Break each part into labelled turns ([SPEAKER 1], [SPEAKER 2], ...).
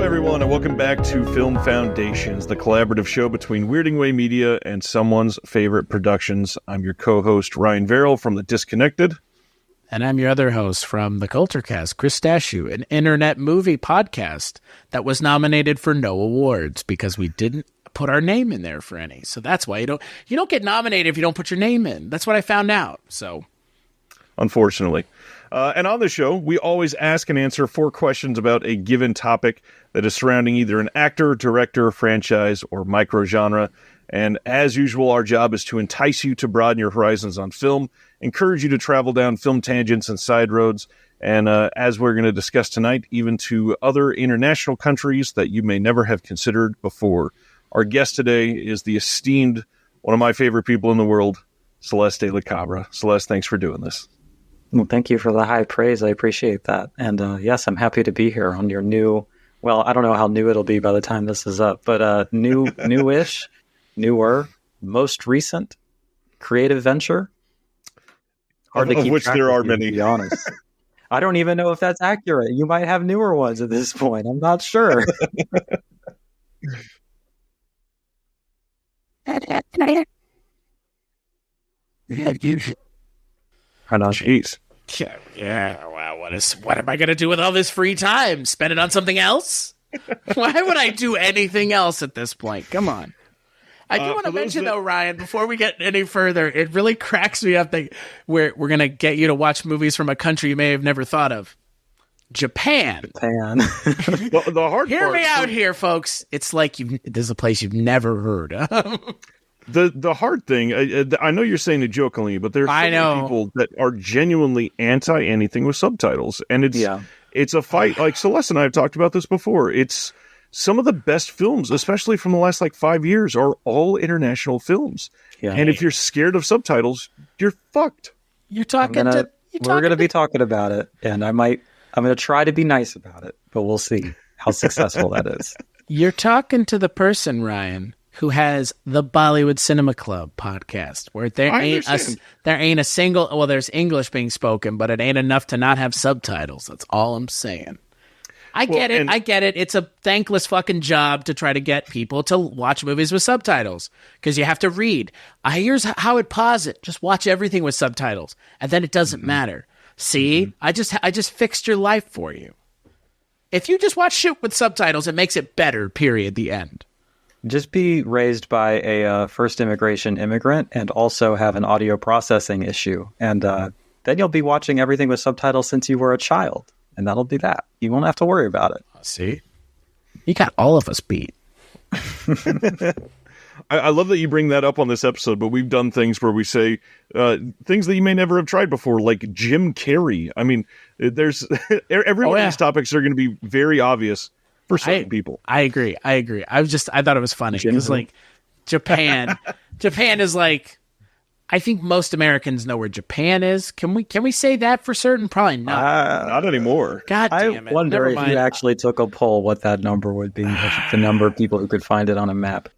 [SPEAKER 1] Everyone, and welcome back to Film Foundations, the collaborative show between Weirding Way Media and someone's favorite productions. I'm your co-host, Ryan Verrill from The Disconnected.
[SPEAKER 2] And I'm your other host from The Culturecast, Chris Dashew, an internet movie podcast that was nominated for no awards because we didn't put our name in there for any. So that's why you don't get nominated if you don't put your name in. That's what I found out. So,
[SPEAKER 1] unfortunately. And on the show, we always ask and answer 4 questions about a given topic that is surrounding either an actor, director, franchise, or microgenre. And as usual, our job is to entice you to broaden your horizons on film, encourage you to travel down film tangents and side roads, and as we're going to discuss tonight, even to other international countries that you may never have considered before. Our guest today is the esteemed, one of my favorite people in the world, Celeste Cabra. Celeste, thanks for doing this.
[SPEAKER 3] Well, thank you for the high praise. I appreciate that. And yes, I'm happy to be here on your new, well, I don't know how new it'll be by the time this is up, but newer, most recent creative venture.
[SPEAKER 1] Hard to keep which there are many,
[SPEAKER 3] to be honest. I don't even know if that's accurate. You might have newer ones at this point. I'm not sure.
[SPEAKER 1] Jeez.
[SPEAKER 2] Yeah. Well, what am I going to do with all this free time? Spend it on something else? Why would I do anything else at this point? Come on. I do want to mention, though, Ryan, before we get any further, it really cracks me up that we're going to get you to watch movies from a country you may have never thought of. Japan.
[SPEAKER 1] Well, the hard
[SPEAKER 2] Hear
[SPEAKER 1] part,
[SPEAKER 2] me out here, folks. It's like this is a place you've never heard of.
[SPEAKER 1] The hard thing, I know you're saying it jokingly, but there's so many people that are genuinely anti anything with subtitles, and it's a fight. Like Celeste and I have talked about this before. It's some of the best films, especially from the last 5 years, are all international films. Yeah. And if you're scared of subtitles, you're fucked.
[SPEAKER 3] We're going to be talking about it, and I'm going to try to be nice about it, but we'll see how successful that is.
[SPEAKER 2] You're talking to the person, Ryan, who has the Bollywood Cinema Club podcast, where there ain't a single, well, there's English being spoken, but it ain't enough to not have subtitles. That's all I'm saying. I get it. It's a thankless fucking job to try to get people to watch movies with subtitles, because you have to read. Here's how it pause it. Just watch everything with subtitles, and then it doesn't matter. See? I just fixed your life for you. If you just watch shit with subtitles, it makes it better, period, the end.
[SPEAKER 3] Just be raised by a first immigration immigrant and also have an audio processing issue. And then you'll be watching everything with subtitles since you were a child. And that'll be that. You won't have to worry about it.
[SPEAKER 2] See? You got all of us beat.
[SPEAKER 1] I love that you bring that up on this episode, but we've done things where we say things that you may never have tried before, like Jim Carrey. I mean, there's every one of these topics are going to be very obvious for certain people.
[SPEAKER 2] I agree. I thought it was funny because Japan is I think most Americans know where Japan is. Can we say that for certain? Probably not.
[SPEAKER 1] Not anymore.
[SPEAKER 2] God damn it.
[SPEAKER 3] I wonder if you actually took a poll what that number would be, the number of people who could find it on a map.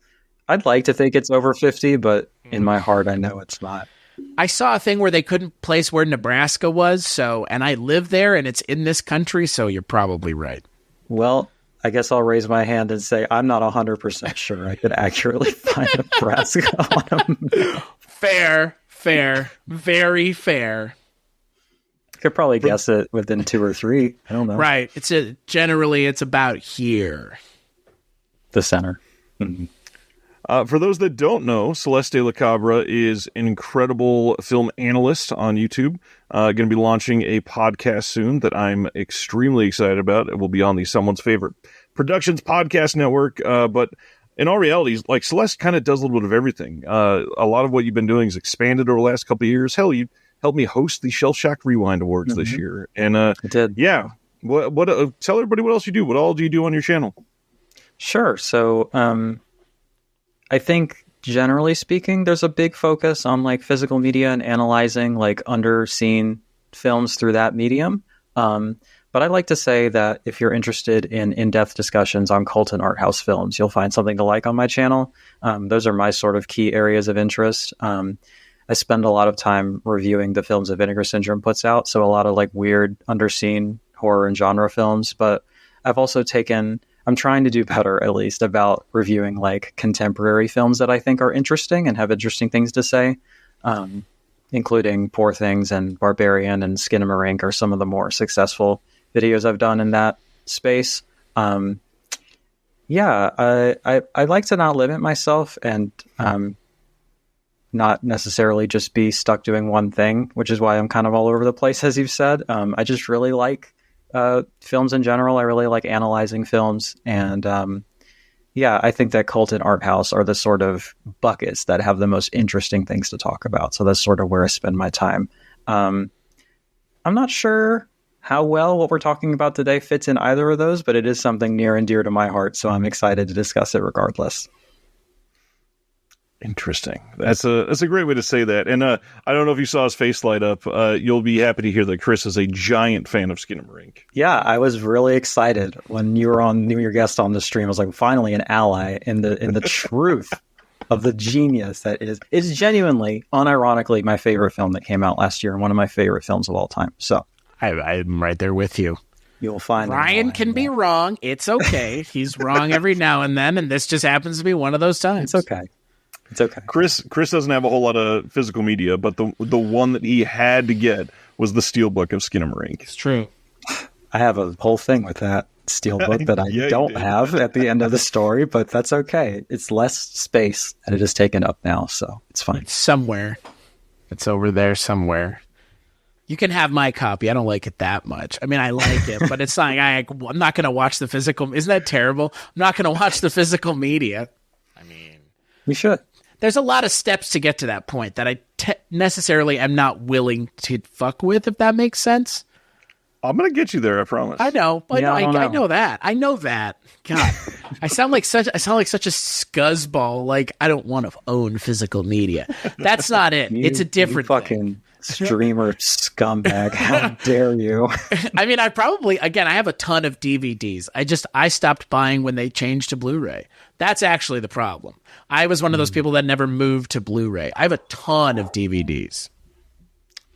[SPEAKER 3] I'd like to think it's over 50, but in my heart, I know it's not.
[SPEAKER 2] I saw a thing where they couldn't place where Nebraska was, and I live there, and it's in this country, so you're probably right.
[SPEAKER 3] Well, I guess I'll raise my hand and say I'm not 100% sure I could accurately find Nebraska on a map.
[SPEAKER 2] Fair, very fair.
[SPEAKER 3] Could probably guess it within 2 or 3. I don't know.
[SPEAKER 2] Right. Generally it's about here.
[SPEAKER 3] The center.
[SPEAKER 1] Mm-hmm. For those that don't know, Celeste Cabra is an incredible film analyst on YouTube. Going to be launching a podcast soon that I'm extremely excited about. It will be on the Someone's Favorite Productions podcast network. But in all reality, Celeste kind of does a little bit of everything. A lot of what you've been doing is expanded over the last couple of years. Hell, you helped me host the Shell Shock Rewind Awards this year. And I
[SPEAKER 3] did.
[SPEAKER 1] Yeah. What? Tell everybody what else you do. What all do you do on your channel?
[SPEAKER 3] Sure. So, I think generally speaking, there's a big focus on physical media and analyzing underseen films through that medium. But But I'd like to say that if you're interested in in-depth discussions on cult and art house films, you'll find something to like on my channel. Those are my sort of key areas of interest. I spend a lot of time reviewing the films that Vinegar Syndrome puts out, so a lot of like weird, underseen horror and genre films. But I've also I'm trying to do better, at least, about reviewing like contemporary films that I think are interesting and have interesting things to say, including Poor Things and Barbarian and Skinamarink are some of the more successful videos I've done in that space. I like to not limit myself and not necessarily just be stuck doing one thing, which is why I'm kind of all over the place, as you've said. I just really like films in general. I really like analyzing films. And I think that cult and art house are the sort of buckets that have the most interesting things to talk about. So that's sort of where I spend my time. I'm not sure how well what we're talking about today fits in either of those, but it is something near and dear to my heart. So I'm excited to discuss it regardless.
[SPEAKER 1] Interesting. That's a great way to say that. And I don't know if you saw his face light up. You'll be happy to hear that Chris is a giant fan of Skinamarink.
[SPEAKER 3] Yeah, I was really excited when you were your guest on the stream. I was like, finally an ally in the truth of the genius that is. It's genuinely, unironically, my favorite film that came out last year and one of my favorite films of all time. So
[SPEAKER 2] I'm right there with you.
[SPEAKER 3] You'll find
[SPEAKER 2] Ryan can be wrong. It's okay. He's wrong every now and then, and this just happens to be one of those times.
[SPEAKER 3] It's okay. It's okay.
[SPEAKER 1] Chris doesn't have a whole lot of physical media, but the one that he had to get was the Steelbook of Skinamarink.
[SPEAKER 2] It's true.
[SPEAKER 3] I have a whole thing with that Steelbook that I don't have at the end of the story, but that's okay. It's less space and it is taken up now, so it's fine.
[SPEAKER 2] It's somewhere. It's over there somewhere. You can have my copy. I don't like it that much. I mean, I like it, but it's not. I'm not going to watch the physical. Isn't that terrible? I'm not going to watch the physical media. I mean,
[SPEAKER 3] we should.
[SPEAKER 2] There's a lot of steps to get to that point that I necessarily am not willing to fuck with, if that makes sense.
[SPEAKER 1] I'm going to get you there, I promise.
[SPEAKER 2] I know. I know that. I know that. God, I sound like such a scuzzball. Like, I don't want to own physical media. That's not it. It's a different
[SPEAKER 3] fucking streamer scumbag. How dare you?
[SPEAKER 2] I mean, I have a ton of DVDs. I stopped buying when they changed to Blu-ray. That's actually the problem. I was one of those people that never moved to Blu-ray. I have a ton of DVDs.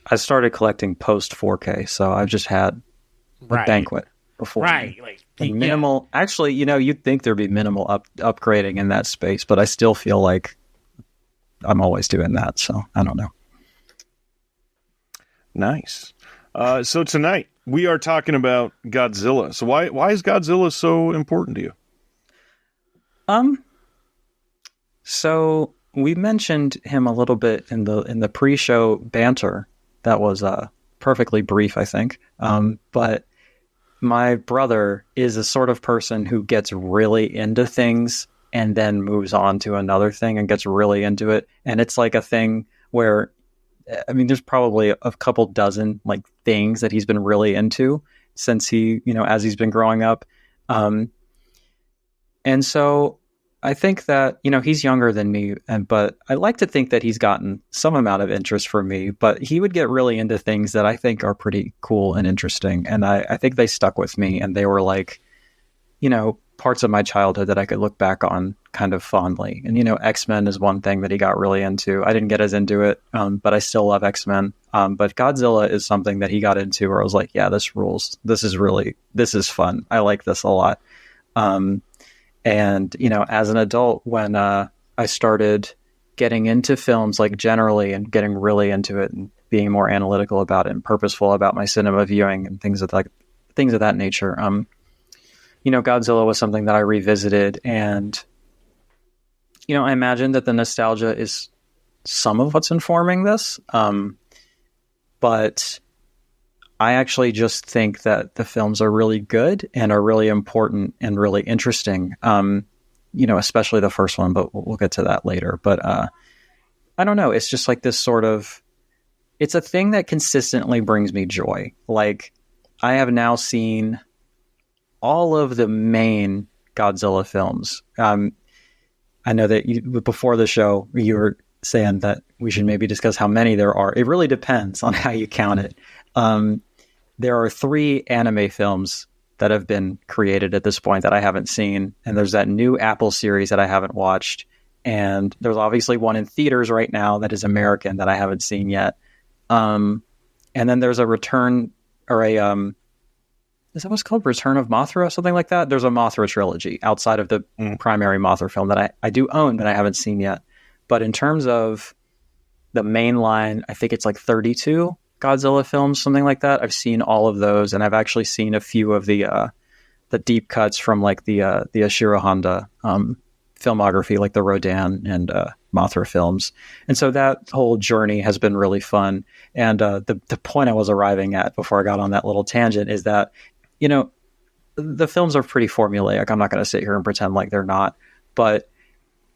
[SPEAKER 3] I started collecting post 4K, so I've just had a banquet before.
[SPEAKER 2] Right.
[SPEAKER 3] And minimal. Yeah. Actually, you'd think there'd be minimal upgrading in that space, but I still feel like I'm always doing that, so I don't know.
[SPEAKER 1] Nice. So tonight we are talking about Godzilla. So why is Godzilla so important to you?
[SPEAKER 3] So we mentioned him a little bit in the pre-show banter. That was perfectly brief, I think. But my brother is a sort of person who gets really into things and then moves on to another thing and gets really into it. And it's like a thing where, I mean, there's probably a couple dozen like things that he's been really into since as he's been growing up. And so I think that, he's younger than me, but I like to think that he's gotten some amount of interest from me, but he would get really into things that I think are pretty cool and interesting. And I think they stuck with me, and they were like, parts of my childhood that I could look back on kind of fondly. And, X-Men is one thing that he got really into. I didn't get as into it, but I still love X-Men. But Godzilla is something that he got into where I was like, yeah, this rules. This is fun. I like this a lot. And, as an adult, when I started getting into films like generally and getting really into it and being more analytical about it and purposeful about my cinema viewing and things of that nature, Godzilla was something that I revisited. And, I imagine that the nostalgia is some of what's informing this. But I actually just think that the films are really good and are really important and really interesting, especially the first one, but we'll get to that later. But I don't know. It's just like this it's a thing that consistently brings me joy. Like, I have now seen all of the main Godzilla films. I know that before the show, you were saying that we should maybe discuss how many there are. It really depends on how you count it. there are 3 anime films that have been created at this point that I haven't seen. And there's that new Apple series that I haven't watched. And there's obviously one in theaters right now that is American that I haven't seen yet. And then there's a return or a, is that what's called? Return of Mothra, something like that? There's a Mothra trilogy outside of the primary Mothra film that I do own, but I haven't seen yet. But in terms of the main line, I think it's like 32 Godzilla films, something like that. I've seen all of those, and I've actually seen a few of the deep cuts from like the Ashiro Honda filmography, like the Rodan and Mothra films. And so that whole journey has been really fun. And the point I was arriving at before I got on that little tangent is that, you know, the films are pretty formulaic. I'm not going to sit here and pretend like they're not. But,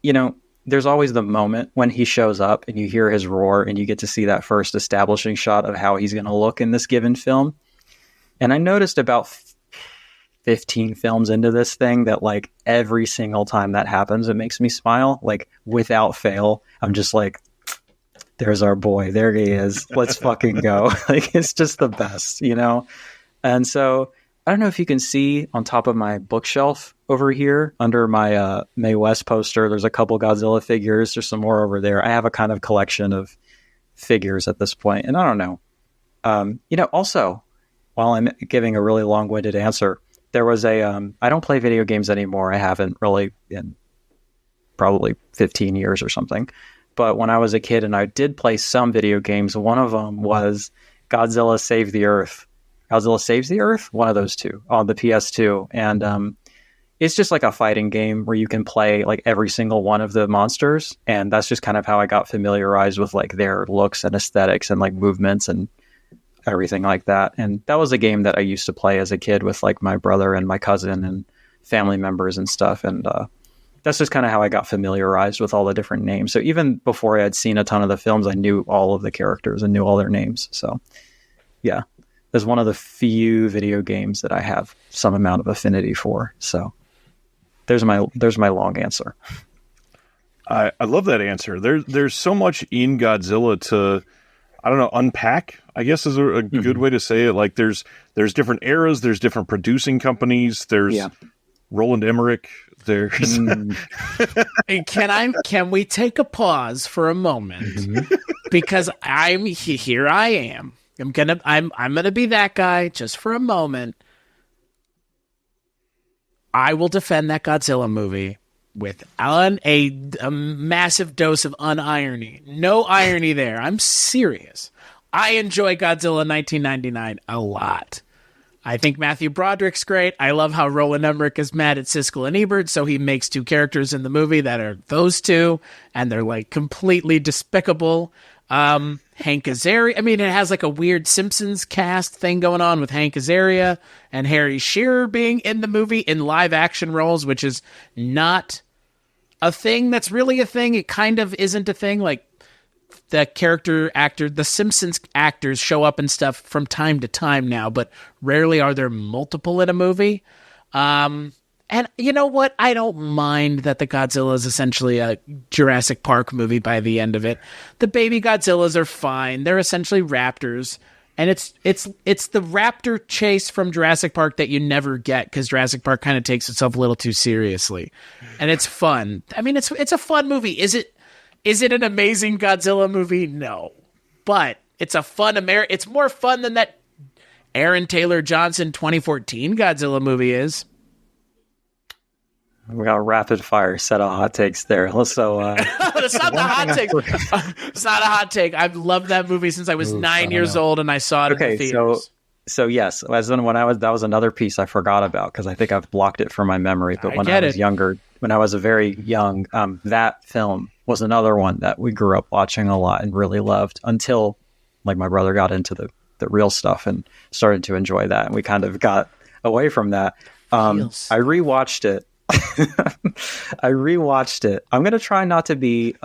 [SPEAKER 3] you know, there's always the moment when he shows up and you hear his roar and you get to see that first establishing shot of how he's going to look in this given film. And I noticed about 15 films into this thing that like every single time that happens, it makes me smile, like without fail. I'm just like, there's our boy. There he is. Let's fucking go. Like, it's just the best, you know? And so I don't know if you can see on top of my bookshelf over here under my Mae West poster, there's a couple Godzilla figures. There's some more over there. I have a kind of collection of figures at this point. And I don't know. You know, also, while I'm giving a really long-winded answer, there was a, I don't play video games anymore. I haven't really in probably 15 years or something. But when I was a kid and I did play some video games, one of them was Godzilla Save the Earth. Godzilla Saves the Earth? One of those two on the PS2. And it's just like a fighting game where you can play like every single one of the monsters. And that's just kind of how I got familiarized with like their looks and aesthetics and like movements and everything like that. And that was a game that I used to play as a kid with like my brother and my cousin and family members and stuff. And that's just kind of how I got familiarized with all the different names. So even before I had seen a ton of the films, I knew all of the characters and knew all their names. So yeah. Is one of the few video games that I have some amount of affinity for. So there's my long answer.
[SPEAKER 1] I love that answer. There's so much in Godzilla to, I don't know, unpack, I guess is a good way to say it. Like there's different eras, there's different producing companies, there's Roland Emmerich, there's
[SPEAKER 2] Can we take a pause for a moment? Because here I am. I'm gonna be that guy just for a moment. I will defend that Godzilla movie with a massive dose of unirony. No irony there. I'm serious. I enjoy Godzilla 1999 a lot. I think Matthew Broderick's great. I love how Roland Emmerich is mad at Siskel and Ebert, so he makes 2 characters in the movie that are those 2, and they're like completely despicable. Hank Azaria. I mean, it has like a weird Simpsons cast thing going on with Hank Azaria and Harry Shearer being in the movie in live action roles, which is not a thing that's really a thing. It kind of isn't a thing. Like the Simpsons actors show up and stuff from time to time now, but rarely are there multiple in a movie. And you know what? I don't mind that the Godzilla is essentially a Jurassic Park movie by the end of it. The baby Godzillas are fine. They're essentially raptors. And it's the raptor chase from Jurassic Park that you never get because Jurassic Park kind of takes itself a little too seriously. And it's fun. I mean, it's a fun movie. Is it an amazing Godzilla movie? No. But it's a fun it's more fun than that Aaron Taylor Johnson 2014 Godzilla movie is.
[SPEAKER 3] We got a rapid fire set of hot takes there. So
[SPEAKER 2] that's not the hot take. It's not a hot take. I've loved that movie since I was 9 years old, and I saw it in the theaters.
[SPEAKER 3] So yes, that was another piece I forgot about because I think I've blocked it from my memory. But when I was younger, when I was very young, that film was another one that we grew up watching a lot and really loved until like my brother got into the real stuff and started to enjoy that, and we kind of got away from that. I rewatched it. I rewatched it. I'm gonna try not to be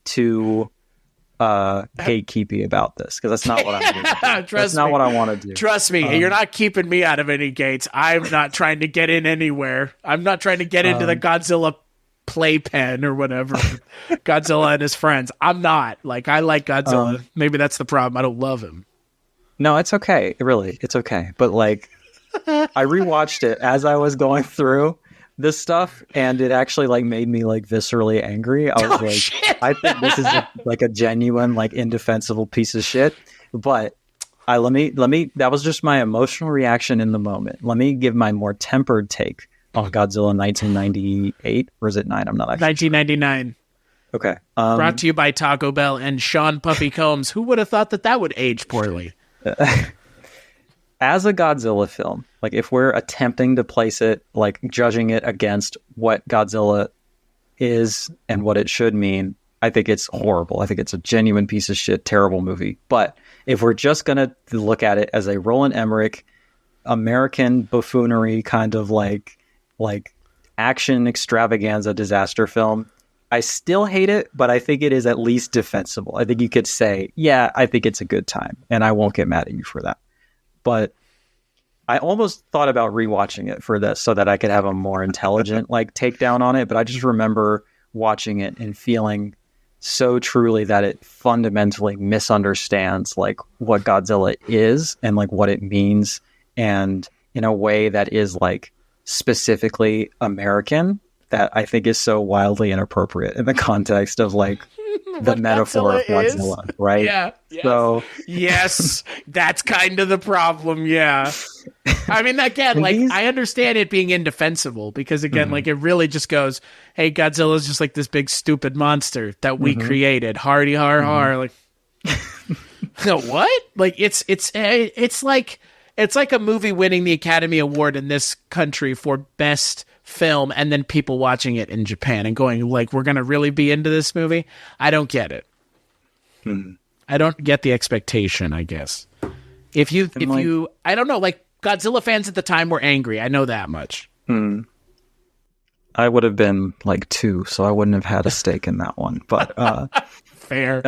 [SPEAKER 3] too gatekeepy about this because that's not what I'm doing. That's not what I want to do.
[SPEAKER 2] Trust me, you're not keeping me out of any gates. I'm not trying to get in anywhere. I'm not trying to get into the Godzilla playpen or whatever. Godzilla and his friends. I'm not. Like, I like Godzilla. Maybe that's the problem. I don't love him.
[SPEAKER 3] No, it's okay. Really, it's okay. But like, I rewatched it as I was going through this stuff, and it actually like made me like viscerally angry. I was
[SPEAKER 2] Shit.
[SPEAKER 3] I think this is like a genuine, like indefensible piece of shit. But let me. That was just my emotional reaction in the moment. Let me give my more tempered take on Godzilla 1998, or is it 9? I'm not actually
[SPEAKER 2] 1999.
[SPEAKER 3] Okay.
[SPEAKER 2] Brought to you by Taco Bell and Sean Puffy Combs. Who would have thought that would age poorly?
[SPEAKER 3] As a Godzilla film, like if we're attempting to place it, like judging it against what Godzilla is and what it should mean, I think it's horrible. I think it's a genuine piece of shit, terrible movie. But if we're just going to look at it as a Roland Emmerich, American buffoonery kind of like action extravaganza disaster film, I still hate it, but I think it is at least defensible. I think you could say, yeah, I think it's a good time, and I won't get mad at you for that. But I almost thought about rewatching it for this so that I could have a more intelligent like takedown on it. But I just remember watching it and feeling so truly that it fundamentally misunderstands like what Godzilla is and like what it means, and in a way that is like specifically American, that I think is so wildly inappropriate in the context of like the metaphor of Godzilla, right?
[SPEAKER 2] Yeah. Yes.
[SPEAKER 3] So
[SPEAKER 2] yes, that's kind of the problem. Yeah. I mean, again, like I understand it being indefensible because again, like it really just goes, hey, Godzilla's just like this big stupid monster that we created. Hardy har har. Like what? Like it's like a movie winning the Academy Award in this country for best film, and then people watching it in Japan and going like, we're gonna really be into this movie. I don't get it. I don't get the expectation, I guess. If you I don't know, like Godzilla fans at the time were angry, I know that much.
[SPEAKER 3] I would have been like 2, so I wouldn't have had a stake in that one, but
[SPEAKER 2] fair.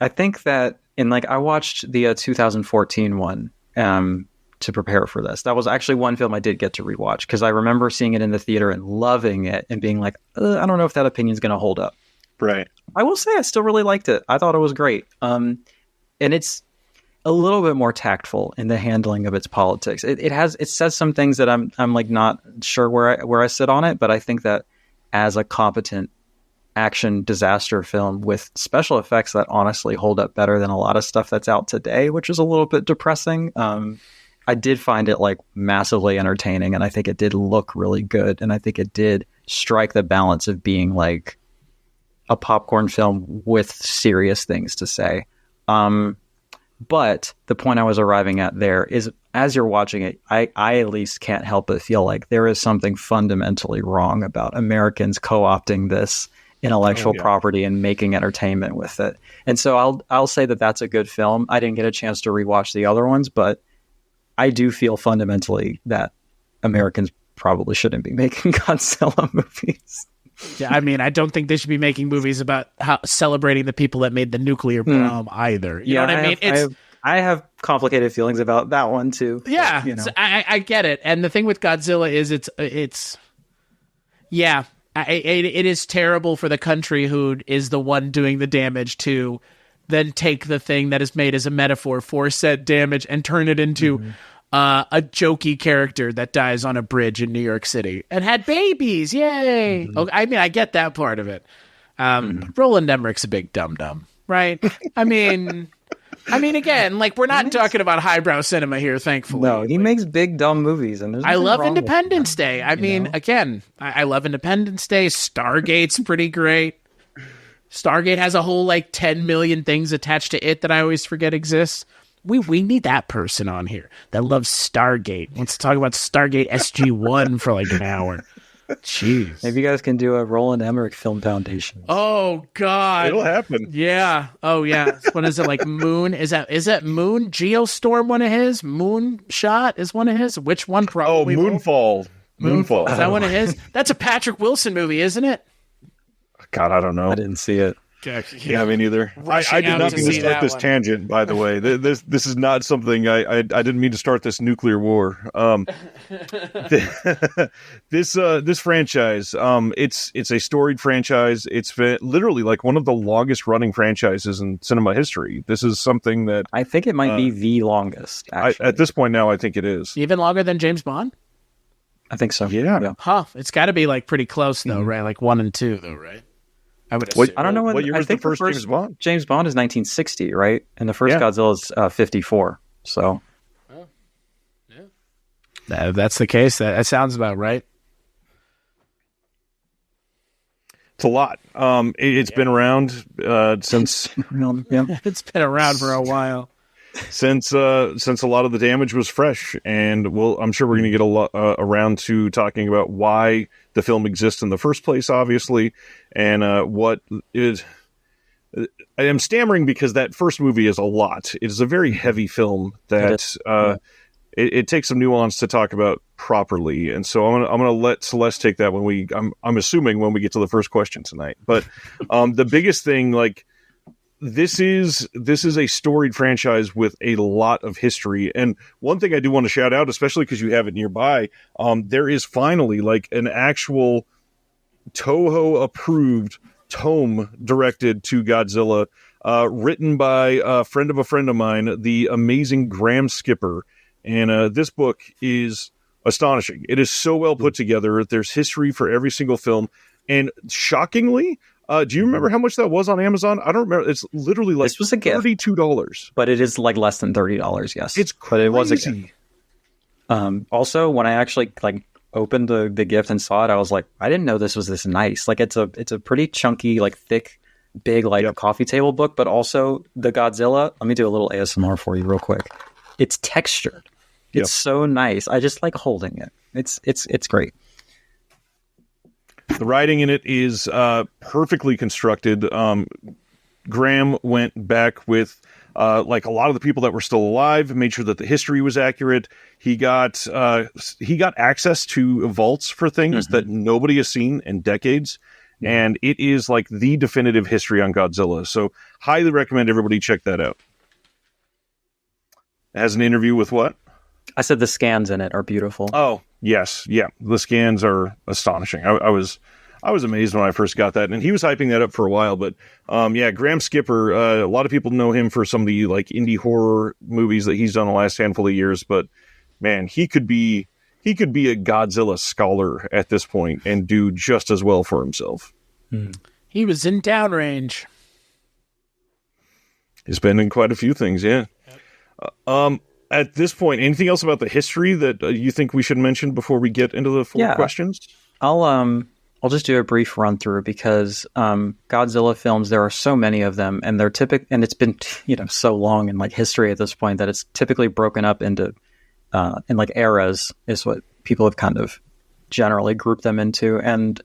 [SPEAKER 3] I think that I watched the 2014 one to prepare for this. That was actually one film I did get to rewatch because I remember seeing it in the theater and loving it and being like, I don't know if that opinion's going to hold up.
[SPEAKER 1] Right.
[SPEAKER 3] I will say I still really liked it. I thought it was great. And it's a little bit more tactful in the handling of its politics. It says some things that I'm like not sure where I sit on it, but I think that as a competent action disaster film with special effects that honestly hold up better than a lot of stuff that's out today, which is a little bit depressing. I did find it like massively entertaining, and I think it did look really good, and I think it did strike the balance of being like a popcorn film with serious things to say. But the point I was arriving at there is, as you're watching it, I at least can't help but feel like there is something fundamentally wrong about Americans co-opting this intellectual property and making entertainment with it. And so I'll say that that's a good film. I didn't get a chance to rewatch the other ones, but I do feel fundamentally that Americans probably shouldn't be making Godzilla movies.
[SPEAKER 2] Yeah, I mean, I don't think they should be making movies about celebrating the people that made the nuclear bomb either. You know what I mean?
[SPEAKER 3] I have complicated feelings about that one too.
[SPEAKER 2] Yeah,
[SPEAKER 3] but, you know.
[SPEAKER 2] So I get it. And the thing with Godzilla is it is terrible for the country who is the one doing the damage to then take the thing that is made as a metaphor for said damage and turn it into a jokey character that dies on a bridge in New York City and had babies. Yay! Okay, I mean, I get that part of it. Roland Emmerich's a big dum-dum, right? I mean, again, like we're not talking about highbrow cinema here, thankfully.
[SPEAKER 3] No, he makes big dumb movies, and there's
[SPEAKER 2] I love Independence Day. I mean, again, I love Independence Day. Stargate's pretty great. Stargate has a whole like 10 million things attached to it that I always forget exists. We need that person on here that loves Stargate. Wants to talk about Stargate SG-1 for like an hour. Jeez.
[SPEAKER 3] Maybe you guys can do a Roland Emmerich Film Foundation.
[SPEAKER 2] Oh God.
[SPEAKER 1] It'll happen.
[SPEAKER 2] Yeah. Oh yeah. What is it, like Moon? Is that Moon? Geostorm one of his? Moonshot is one of his? Which one probably?
[SPEAKER 1] Oh, Moonfall.
[SPEAKER 2] Is that one of his? That's a Patrick Wilson movie, isn't it?
[SPEAKER 1] God, I don't know.
[SPEAKER 3] I didn't see it.
[SPEAKER 1] Yeah, me neither. I did not mean to start this tangent, by the way. This is not something I didn't mean to start this nuclear war. This franchise, it's a storied franchise. It's literally like one of the longest running franchises in cinema history. This is something that
[SPEAKER 3] I think it might be the longest.
[SPEAKER 1] At this point now, I think it is
[SPEAKER 2] even longer than James Bond.
[SPEAKER 3] I think so.
[SPEAKER 1] Yeah.
[SPEAKER 2] Huh. It's got to be like pretty close though, right? Like 1 and 2 though, right? I would assume.
[SPEAKER 3] I don't know
[SPEAKER 1] what year was the first James Bond?
[SPEAKER 3] James Bond is 1960, right? And the first Godzilla is 54. So,
[SPEAKER 2] that's the case. That sounds about right.
[SPEAKER 1] It's a lot. It's been around since.
[SPEAKER 2] It's been around for a while.
[SPEAKER 1] Since a lot of the damage was fresh, and I'm sure we're going to get a lot around to talking about why the film exists in the first place, obviously, and what is. I am stammering because that first movie is a lot. It is a very heavy film that it takes some nuance to talk about properly, and so I'm gonna let Celeste take that when I'm assuming when we get to the first question tonight. But the biggest thing, like. This is a storied franchise with a lot of history. And one thing I do want to shout out, especially because you have it nearby, there is finally like an actual Toho approved tome directed to Godzilla, written by a friend of mine, the amazing Graham Skipper. And this book is astonishing. It is so well put together. There's history for every single film. And shockingly, do you remember how much that was on Amazon? I don't remember. It's literally like $32.
[SPEAKER 3] But it is like less than $30, yes.
[SPEAKER 1] It's crazy.
[SPEAKER 3] But it was a gift. Also, when I actually like opened the gift and saw it, I was like, I didn't know this was this nice. Like it's a pretty chunky, like thick, big, like coffee table book, but also the Godzilla. Let me do a little ASMR for you real quick. It's textured. It's so nice. I just like holding it. It's great.
[SPEAKER 1] The writing in it is perfectly constructed. Graham went back with like a lot of the people that were still alive, made sure that the history was accurate. He got access to vaults for things that nobody has seen in decades. And it is like the definitive history on Godzilla. So highly recommend everybody check that out. It has an interview with what?
[SPEAKER 3] I said the scans in it are beautiful.
[SPEAKER 1] Oh, yes. Yeah. The scans are astonishing. I was amazed when I first got that, and he was hyping that up for a while, but Graham Skipper, a lot of people know him for some of the like indie horror movies that he's done the last handful of years, but man, he could be a Godzilla scholar at this point and do just as well for himself.
[SPEAKER 2] He was in Downrange.
[SPEAKER 1] He's been in quite a few things, yeah. At this point, anything else about the history that you think we should mention before we get into the full questions?
[SPEAKER 3] I'll just do a brief run through because Godzilla films, there are so many of them, and they're and it's been so long in like history at this point that it's typically broken up into in like eras is what people have kind of generally grouped them into, and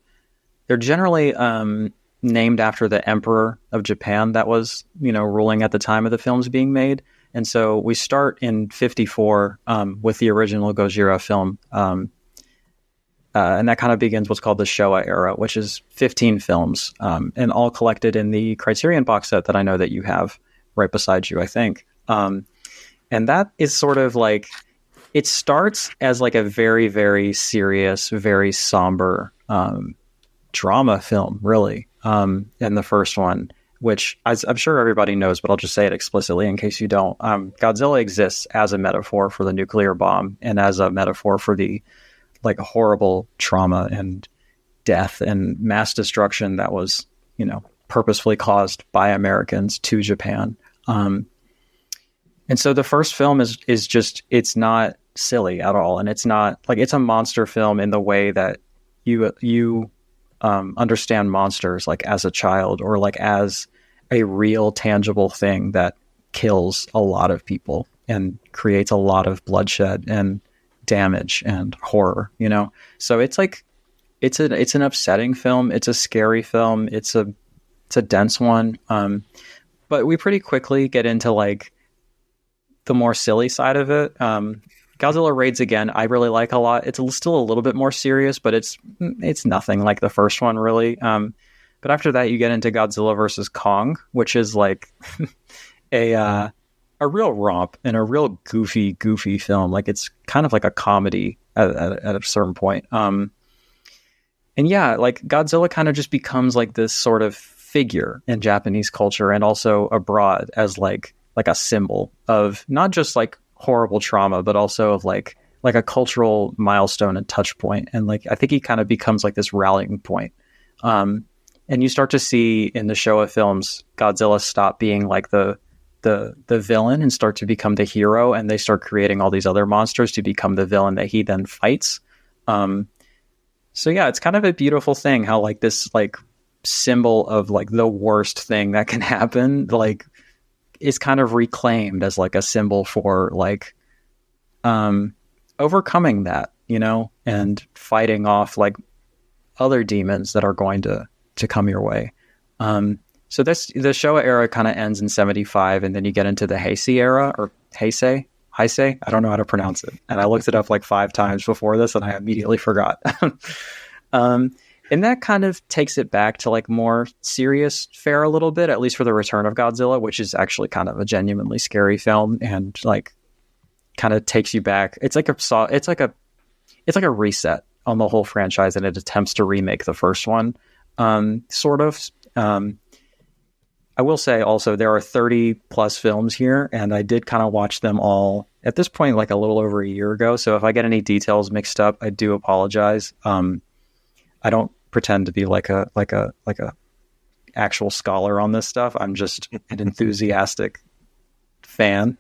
[SPEAKER 3] they're generally named after the emperor of Japan that was ruling at the time of the films being made. And so we start in 54 with the original Gojira film. And that kind of begins what's called the Showa era, which is 15 films, and all collected in the Criterion box set that I know that you have right beside you, I think. And that is sort of like, it starts as like a very, very serious, very somber drama film, really, in the first one, which I'm sure everybody knows, but I'll just say it explicitly in case you don't. Godzilla exists as a metaphor for the nuclear bomb and as a metaphor for the like horrible trauma and death and mass destruction that was, purposefully caused by Americans to Japan. And so the first film is just, it's not silly at all. And it's not like, it's a monster film in the way that you understand monsters like as a child or like as a real tangible thing that kills a lot of people and creates a lot of bloodshed and damage and horror, so it's like it's an upsetting film, it's a scary film, it's a dense one, but we pretty quickly get into like the more silly side of it. Godzilla Raids Again I really like a lot. It's still a little bit more serious, but it's nothing like the first one really. But after that, you get into Godzilla versus Kong, which is like a real romp and a real goofy film. Like it's kind of like a comedy at a certain point. And yeah, like Godzilla kind of just becomes like this sort of figure in Japanese culture and also abroad as like a symbol of not just like horrible trauma, but also of like a cultural milestone and touch point. And like, I think he kind of becomes like this rallying point. And you start to see in the Showa films, Godzilla stop being like the villain and start to become the hero. And they start creating all these other monsters to become the villain that he then fights. So yeah, it's kind of a beautiful thing how like this like symbol of like the worst thing that can happen, like is kind of reclaimed as like a symbol for like, overcoming that, you know, and fighting off like other demons that are going to come your way. So the Showa era kind of ends in 75, and then you get into the Heisei era, or Heisei. I don't know how to pronounce it. And I looked it up like 5 times before this, and I immediately forgot. And that kind of takes it back to like more serious fare a little bit, at least for the Return of Godzilla, which is actually kind of a genuinely scary film and like kind of takes you back. It's like a reset on the whole franchise, and it attempts to remake the first one. Sort of. I will say also there are 30 plus films here, and I did kind of watch them all at this point like a little over a year ago. So if I get any details mixed up, I do apologize. I don't pretend to be like a actual scholar on this stuff. I'm just an enthusiastic fan.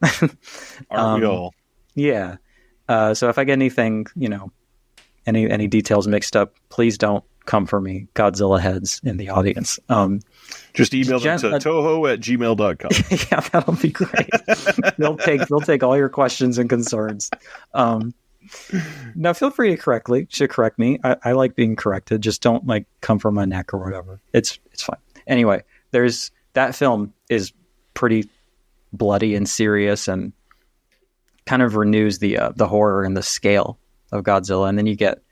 [SPEAKER 1] Aren't we all?
[SPEAKER 3] Yeah. So if I get anything, you know, any details mixed up, please don't come for me, Godzilla heads in the audience.
[SPEAKER 1] Just email them to toho@gmail.com.
[SPEAKER 3] Yeah, that'll be great. They'll take all your questions and concerns. Now feel free to correct me. I like being corrected. Just don't like come for my neck or whatever. It's fine. Anyway, that film is pretty bloody and serious and kind of renews the horror and the scale of Godzilla. And then you get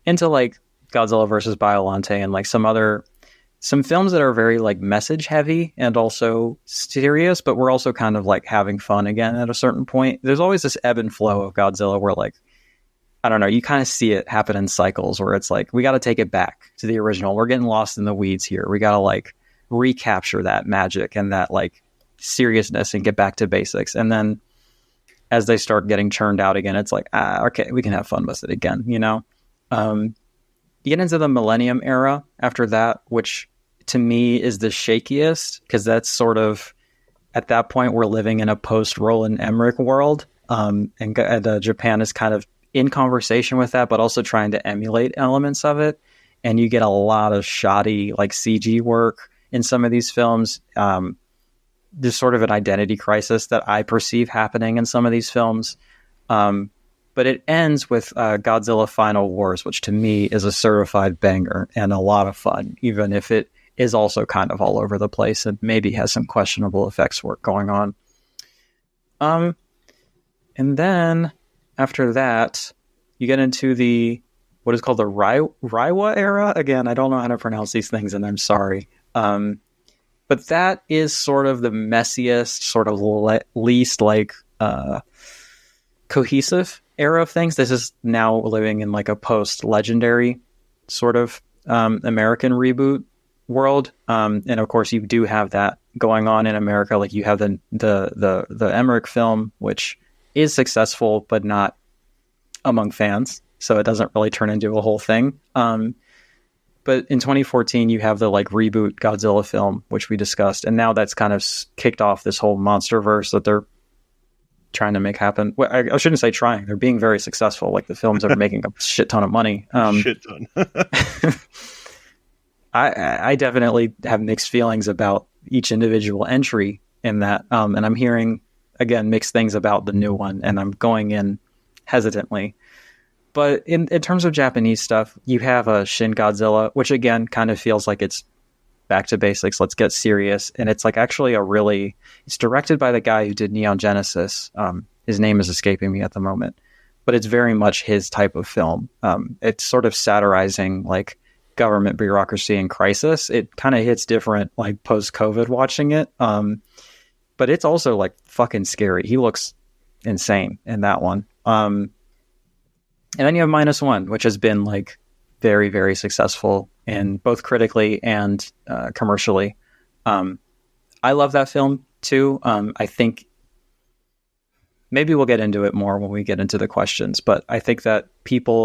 [SPEAKER 3] into like Godzilla versus Biollante and like some films that are very like message heavy and also serious, but we're also kind of like having fun again at a certain point. There's always this ebb and flow of Godzilla where like, I don't know, you kind of see it happen in cycles where it's like, we got to take it back to the original. We're getting lost in the weeds here. We got to like recapture that magic and that like seriousness and get back to basics. And then as they start getting churned out again, it's like, okay, we can have fun with it again, you know? You get into the Millennium era after that, which to me is the shakiest, because that's sort of, at that point, we're living in a post-Roland Emmerich world. And Japan is kind of in conversation with that, but also trying to emulate elements of it. And you get a lot of shoddy like CG work in some of these films. There's sort of an identity crisis that I perceive happening in some of these films. But it ends with Godzilla Final Wars, which to me is a certified banger and a lot of fun, even if it is also kind of all over the place and maybe has some questionable effects work going on. And then after that, you get into what is called the Reiwa era. Again, I don't know how to pronounce these things, and I'm sorry. But that is sort of the messiest, sort of least like cohesive era of things. This is now living in like a post-legendary sort of American reboot world. And of course, you do have that going on in America. Like you have the Emmerich film, which is successful, but not among fans. So it doesn't really turn into a whole thing. But in 2014, you have the like reboot Godzilla film, which we discussed. And now that's kind of kicked off this whole monster verse that they're trying to make happen. Well, I shouldn't say trying. They're being very successful. Like the films are making a shit ton of money.
[SPEAKER 1] Shit ton.
[SPEAKER 3] I definitely have mixed feelings about each individual entry in that. And I'm hearing, again, mixed things about the new one. And I'm going in hesitantly. But in terms of Japanese stuff, you have a Shin Godzilla, which again kind of feels like it's back to basics. Let's get serious. And it's like actually it's directed by the guy who did Neon Genesis. His name is escaping me at the moment, but it's very much his type of film. It's sort of satirizing like government bureaucracy in crisis. It kind of hits different, like post-COVID watching it. But it's also like fucking scary. He looks insane in that one. And then you have -1, which has been like very, very successful in both critically and commercially. I love that film too. I think maybe we'll get into it more when we get into the questions, but I think that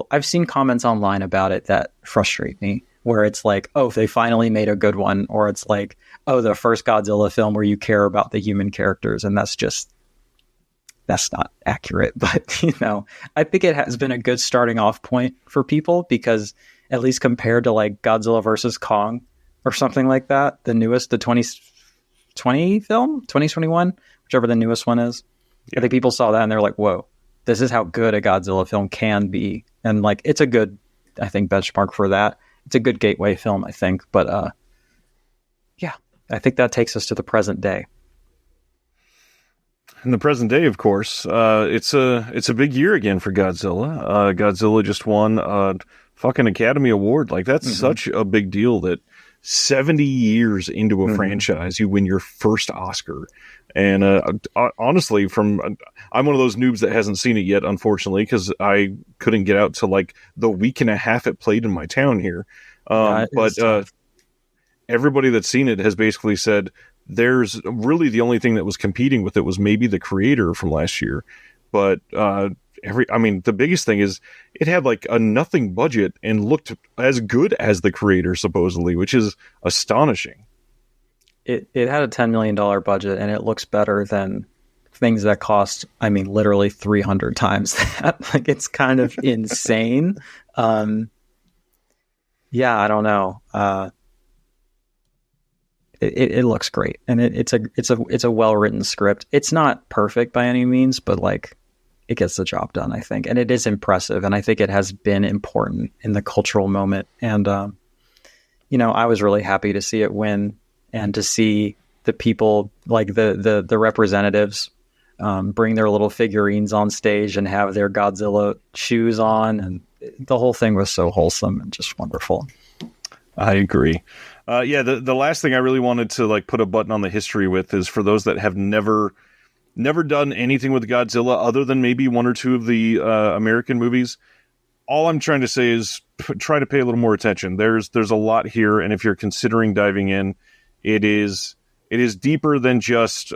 [SPEAKER 3] I've seen comments online about it that frustrate me, where it's like, oh, they finally made a good one, or it's like, oh, the first Godzilla film where you care about the human characters, and that's not accurate. But, I think it has been a good starting off point for people, because at least compared to like Godzilla versus Kong or something like that, the newest, the 2020 film, 2021, whichever the newest one is, I think people saw that and they're like, whoa, this is how good a Godzilla film can be. And like, it's a good, I think, benchmark for that. It's a good gateway film, I think. But I think that takes us to the present day.
[SPEAKER 1] In the present day, of course, it's a big year again for Godzilla. Godzilla just won a fucking Academy Award. Like, that's such a big deal that 70 years into a franchise, you win your first Oscar. And honestly, I'm one of those noobs that hasn't seen it yet, unfortunately, because I couldn't get out to like the week and a half it played in my town here. But everybody that's seen it has basically said there's really the only thing that was competing with it was maybe the creator from last year. But the biggest thing is it had like a nothing budget and looked as good as the creator, supposedly, which is astonishing.
[SPEAKER 3] It had a $10 million budget, and it looks better than things that cost, literally 300 times that. Like, it's kind of insane. I don't know. It looks great, and it's a well-written script. It's not perfect by any means, but like, it gets the job done, I think, and it is impressive, and I think it has been important in the cultural moment. And I was really happy to see it win, and to see the people, like the representatives, bring their little figurines on stage and have their Godzilla shoes on, and the whole thing was so wholesome and just wonderful.
[SPEAKER 1] I agree. The last thing I really wanted to like put a button on the history with is for those that have never done anything with Godzilla other than maybe one or two of the American movies. All I'm trying to say is try to pay a little more attention. There's a lot here, and if you're considering diving in, it is deeper than just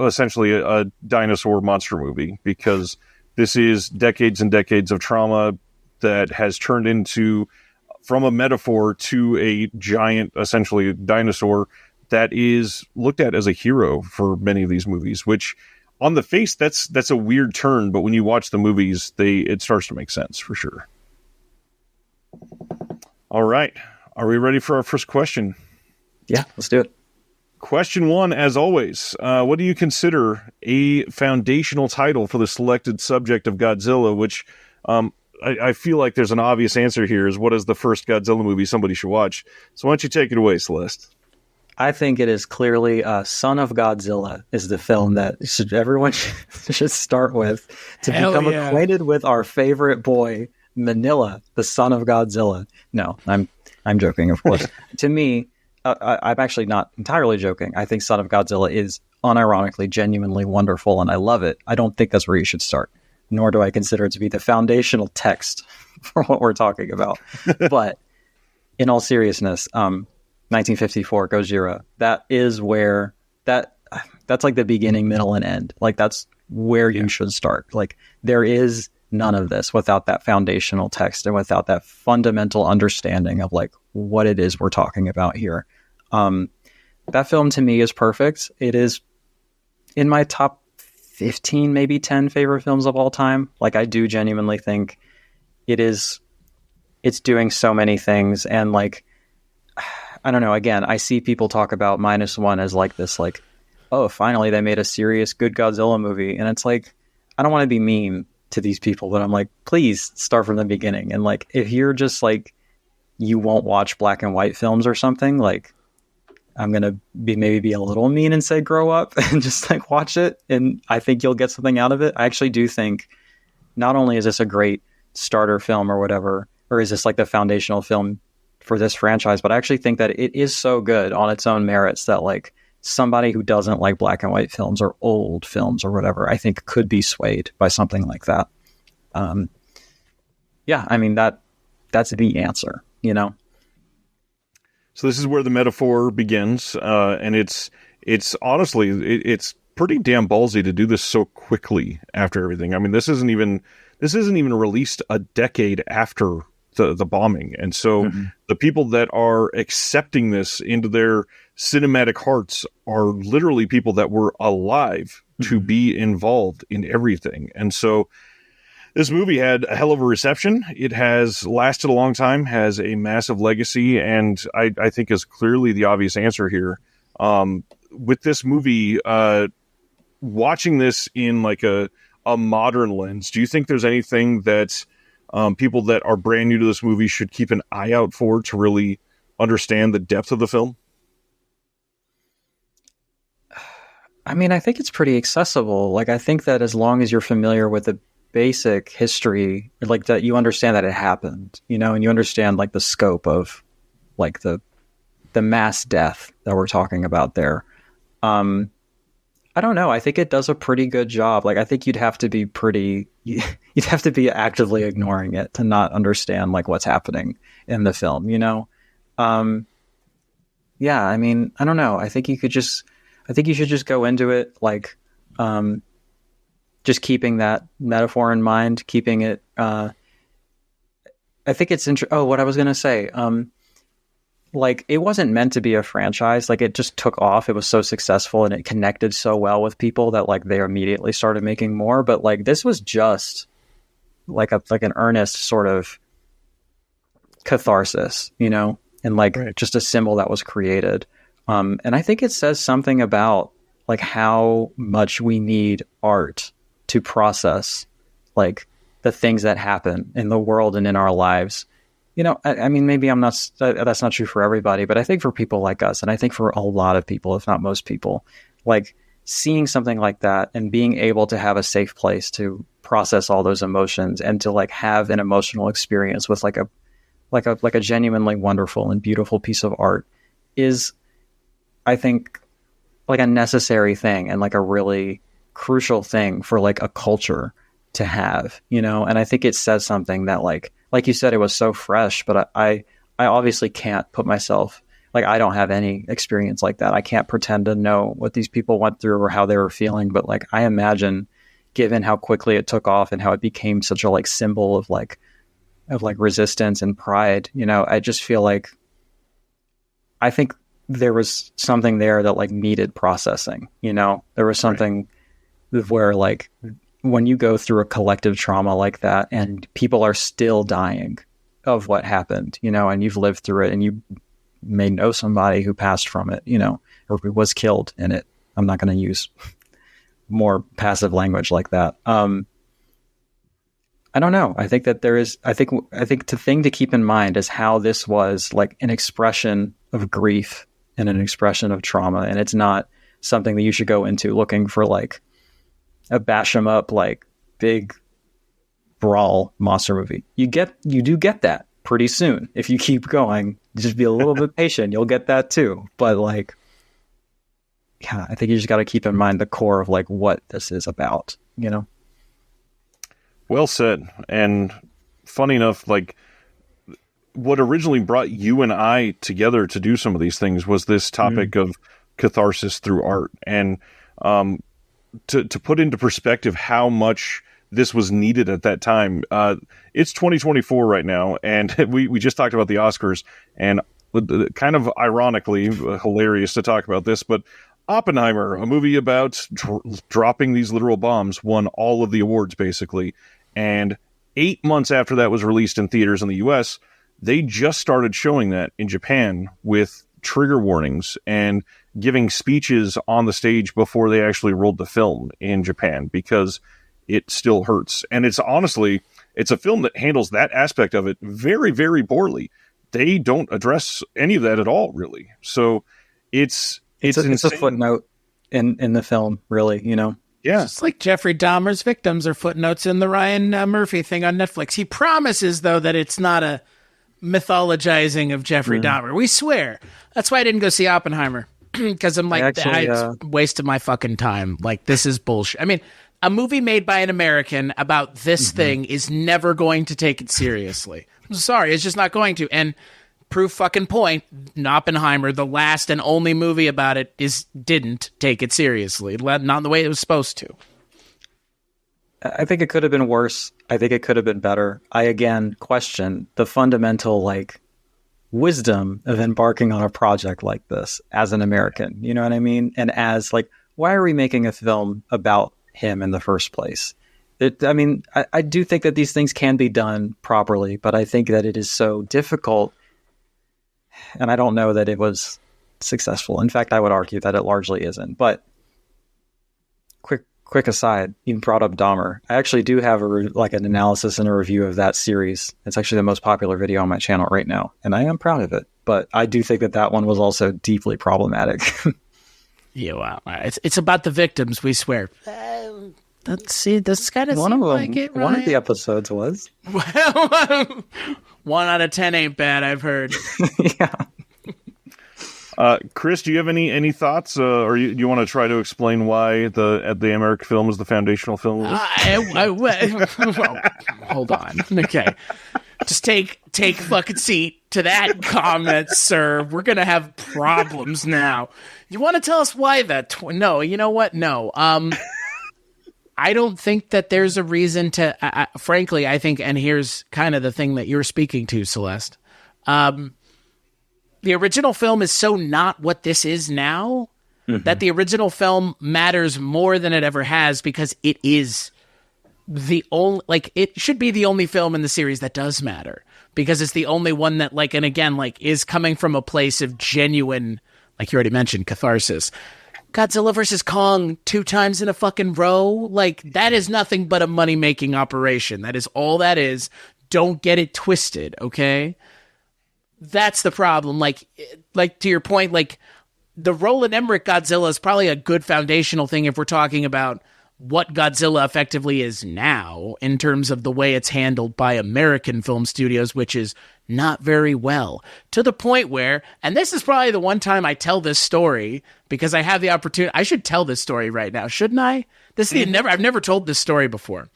[SPEAKER 1] essentially a dinosaur monster movie, because this is decades and decades of trauma that has turned into, from a metaphor to a giant, essentially dinosaur, that is looked at as a hero for many of these movies, which on the face, that's a weird turn, but when you watch the movies, it starts to make sense for sure. All right. Are we ready for our first question?
[SPEAKER 3] Yeah, let's do it.
[SPEAKER 1] Question 1, as always, what do you consider a foundational title for the selected subject of Godzilla, which I feel like there's an obvious answer here, is what is the first Godzilla movie somebody should watch? So why don't you take it away, Celeste?
[SPEAKER 3] I think it is clearly Son of Godzilla is the film that everyone should start with to become acquainted with our favorite boy, Manila, the son of Godzilla. No, I'm joking, of course. To me, I'm actually not entirely joking. I think Son of Godzilla is unironically, genuinely wonderful, and I love it. I don't think that's where you should start, nor do I consider it to be the foundational text for what we're talking about. But in all seriousness, 1954, Gojira, that is where that's like the beginning, middle, and end. Like, that's where you should start. Like, there is none of this without that foundational text and without that fundamental understanding of like what it is we're talking about here. That film to me is perfect. It is in my top 15, maybe 10 favorite films of all time. Like, I do genuinely think it's doing so many things. And like, I don't know, again, I see people talk about -1 as like this, like, oh, finally they made a serious good Godzilla movie. And it's like, I don't want to be mean to these people, but I'm like, please start from the beginning. And like, if you're just like, you won't watch black and white films or something, like, I'm going to maybe be a little mean and say, grow up and just like watch it. And I think you'll get something out of it. I actually do think not only is this a great starter film or whatever, or is this like the foundational film for this franchise, but I actually think that it is so good on its own merits that like somebody who doesn't like black and white films or old films or whatever, I think could be swayed by something like that. Yeah, I mean, that's the answer, you know?
[SPEAKER 1] So this is where the metaphor begins, and it's honestly, it's pretty damn ballsy to do this so quickly after everything. I mean, this isn't even released a decade after the bombing, and so the people that are accepting this into their cinematic hearts are literally people that were alive to be involved in everything. And so this movie had a hell of a reception. It has lasted a long time, has a massive legacy, and I think is clearly the obvious answer here. With this movie, watching this in like a modern lens, do you think there's anything that people that are brand new to this movie should keep an eye out for to really understand the depth of the film?
[SPEAKER 3] I mean, I think it's pretty accessible. Like, I think that as long as you're familiar with the basic history, like that you understand that it happened, you know, and you understand like the scope of like the mass death that we're talking about there. I don't know. I think it does a pretty good job. Like, I think you'd have to be actively ignoring it to not understand like what's happening in the film, you know? Yeah, I mean, I don't know. I think you should just go into it like, just keeping that metaphor in mind, keeping it, I think it's what I was going to say, like it wasn't meant to be a franchise. Like it just took off. It was so successful and it connected so well with people that like they immediately started making more. But like this was just like an earnest sort of catharsis, you know, and like just a symbol that was created. And I think it says something about like how much we need art to process like the things that happen in the world and in our lives. You know, I mean, maybe that's not true for everybody, but I think for people like us, and I think for a lot of people, if not most people, like seeing something like that and being able to have a safe place to process all those emotions and to like have an emotional experience with like a genuinely wonderful and beautiful piece of art is, I think, like a necessary thing and like a really crucial thing for like a culture to have, you know? And I think it says something that like you said, it was so fresh, but I obviously can't put myself, like, I don't have any experience like that. I can't pretend to know what these people went through or how they were feeling. But like, I imagine given how quickly it took off and how it became such a like symbol of like resistance and pride, you know, I just feel like, I think there was something there that like needed processing, you know, there was something where like, when you go through a collective trauma like that and people are still dying of what happened, you know, and you've lived through it and you may know somebody who passed from it, you know, or who was killed in it. I'm not going to use more passive language like that. I don't know. I think that I think the thing to keep in mind is how this was like an expression of grief and an expression of trauma. And it's not something that you should go into looking for like a bash 'em up, like big brawl monster movie. You do get that pretty soon. If you keep going, just be a little bit patient. You'll get that too. But like, yeah, I think you just got to keep in mind the core of like what this is about, you know?
[SPEAKER 1] Well said. And funny enough, like what originally brought you and I together to do some of these things was this topic of catharsis through art. And, to put into perspective how much this was needed at that time, it's 2024 right now, and we just talked about the Oscars, and kind of ironically, hilarious to talk about this, but Oppenheimer, a movie about dropping these literal bombs, won all of the awards, basically, and 8 months after that was released in theaters in the US, they just started showing that in Japan with trigger warnings and giving speeches on the stage before they actually rolled the film in Japan, because it still hurts. And it's honestly, it's a film that handles that aspect of it very, very poorly. They don't address any of that at all, really. So it's a
[SPEAKER 3] footnote in the film, really, you know?
[SPEAKER 1] Yeah.
[SPEAKER 2] It's like Jeffrey Dahmer's victims are footnotes in the Ryan Murphy thing on Netflix. He promises, though, that it's not a mythologizing of Jeffrey Dahmer. We swear. That's why I didn't go see Oppenheimer. Because I'm like, I wasted my fucking time. Like, this is bullshit. I mean, a movie made by an American about this thing is never going to take it seriously. I'm sorry, it's just not going to. And proof fucking point, Oppenheimer, the last and only movie about it, didn't take it seriously. Not the way it was supposed to.
[SPEAKER 3] I think it could have been worse. I think it could have been better. I, again, question the fundamental, wisdom of embarking on a project like this as an American. You know what I mean? And as, why are we making a film about him in the first place? I do think that these things can be done properly, but I think that it is so difficult, and I don't know that it was successful. In fact, I would argue that it largely isn't. But quick aside, you brought up Dahmer. I actually do have an analysis and a review of that series. It's actually the most popular video on my channel right now, and I am proud of it. But I do think that one was also deeply problematic.
[SPEAKER 2] Yeah, wow. It's about the victims, we swear. Let's see, this kind of
[SPEAKER 3] one of them.
[SPEAKER 2] Like it,
[SPEAKER 3] one of the episodes was.
[SPEAKER 2] Well, 1 out of 10 ain't bad, I've heard.
[SPEAKER 3] Yeah.
[SPEAKER 1] Chris, do you have any thoughts, or you want to try to explain why the American film is the foundational film?
[SPEAKER 2] Well, hold on. Okay, just take fucking seat to that comment, sir. We're gonna have problems now. You want to tell us why that? No, you know what? No. I don't think that there's a reason to. Frankly, I think, and here's kind of the thing that you're speaking to, Celeste. The original film is so not what this is now that the original film matters more than it ever has, because it is the only, it should be the only film in the series that does matter, because it's the only one that, and again, is coming from a place of genuine, like you already mentioned, catharsis. Godzilla versus Kong 2 times in a fucking row, that is nothing but a money-making operation. That is all that is. Don't get it twisted, okay? That's the problem. To your point, the Roland Emmerich Godzilla is probably a good foundational thing if we're talking about what Godzilla effectively is now in terms of the way it's handled by American film studios, which is not very well. To the point where, and this is probably the one time I tell this story because I have the opportunity. I should tell this story right now, shouldn't I? I've never told this story before.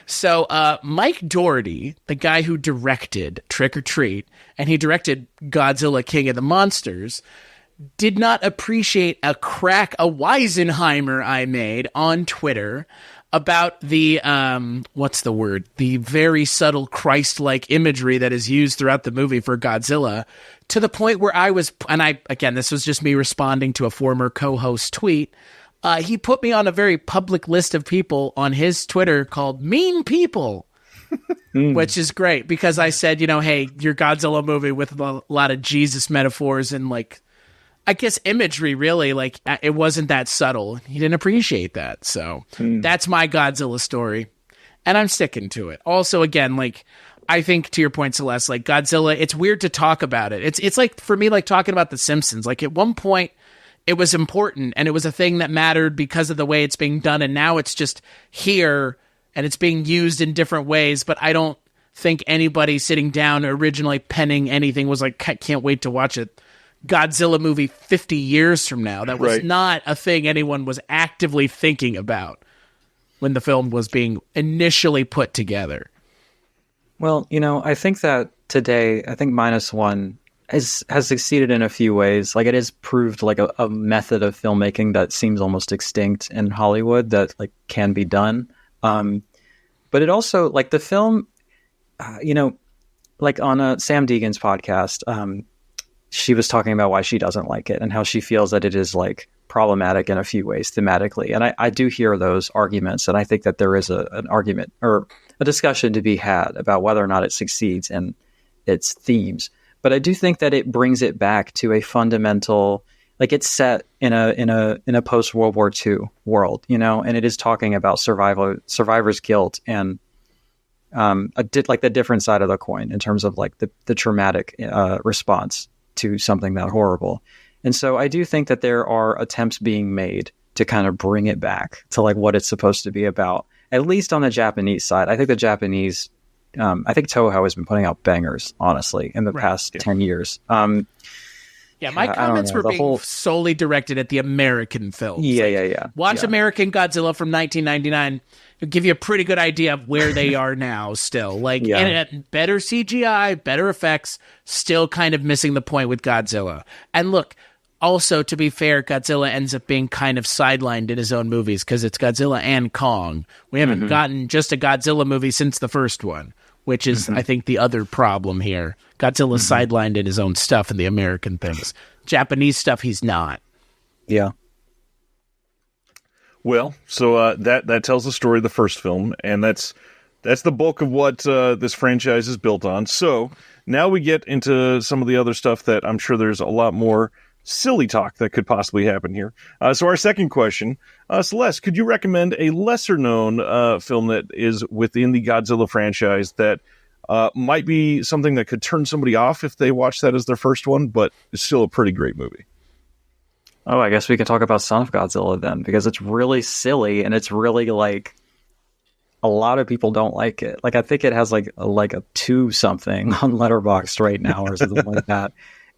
[SPEAKER 2] So Mike Doherty, the guy who directed Trick or Treat, and he directed Godzilla King of the Monsters, did not appreciate a Weisenheimer I made on Twitter about the, what's the word? The very subtle Christ-like imagery that is used throughout the movie for Godzilla, to the point where again, this was just me responding to a former co-host tweet. He put me on a very public list of people on his Twitter called Mean People, which is great because I said, hey, your Godzilla movie with a lot of Jesus metaphors and I guess imagery, really, it wasn't that subtle. He didn't appreciate that. So that's my Godzilla story. And I'm sticking to it. Also, again, I think to your point, Celeste, Godzilla, it's weird to talk about it. It's for me, talking about The Simpsons. At one point, it was important and it was a thing that mattered because of the way it's being done. And now it's just here and it's being used in different ways. But I don't think anybody sitting down originally penning anything was can't wait to watch it. Godzilla movie 50 years from now. That was not a thing anyone was actively thinking about when the film was being initially put together.
[SPEAKER 3] Well, I think that today, I think -1 has succeeded in a few ways. It has proved a method of filmmaking that seems almost extinct in Hollywood that can be done. But it also the film, on Sam Deegan's podcast, she was talking about why she doesn't like it and how she feels that it is problematic in a few ways thematically. And I do hear those arguments. And I think that there is an argument or a discussion to be had about whether or not it succeeds in its themes. But I do think that it brings it back to a fundamental, it's set in a post World War II world, and it is talking about survivor's guilt and the different side of the coin in terms of the traumatic response to something that horrible. And so I do think that there are attempts being made to kind of bring it back to what it's supposed to be about, at least on the Japanese side. I think the Japanese I think Toho has been putting out bangers, honestly, in the past 10 years.
[SPEAKER 2] Yeah, my comments were being solely directed at the American films.
[SPEAKER 3] Yeah.
[SPEAKER 2] Watch American Godzilla from 1999. It'll give you a pretty good idea of where they are now still. And better CGI, better effects, still kind of missing the point with Godzilla. And look, also, to be fair, Godzilla ends up being kind of sidelined in his own movies because it's Godzilla and Kong. We haven't gotten just a Godzilla movie since the first one, which is, I think, the other problem here. Godzilla's sidelined in his own stuff and the American things. Japanese stuff, he's not.
[SPEAKER 3] Yeah.
[SPEAKER 1] Well, so that tells the story of the first film, and that's the bulk of what this franchise is built on. So now we get into some of the other stuff that I'm sure there's a lot more silly talk that could possibly happen here. So our second question, Celeste, could you recommend a lesser-known film that is within the Godzilla franchise that might be something that could turn somebody off if they watch that as their first one, but it's still a pretty great movie?
[SPEAKER 3] Oh, I guess we can talk about Son of Godzilla then, because it's really silly and it's really like a lot of people don't like it. Like I think it has like a 2 something on Letterboxd right now or something like that.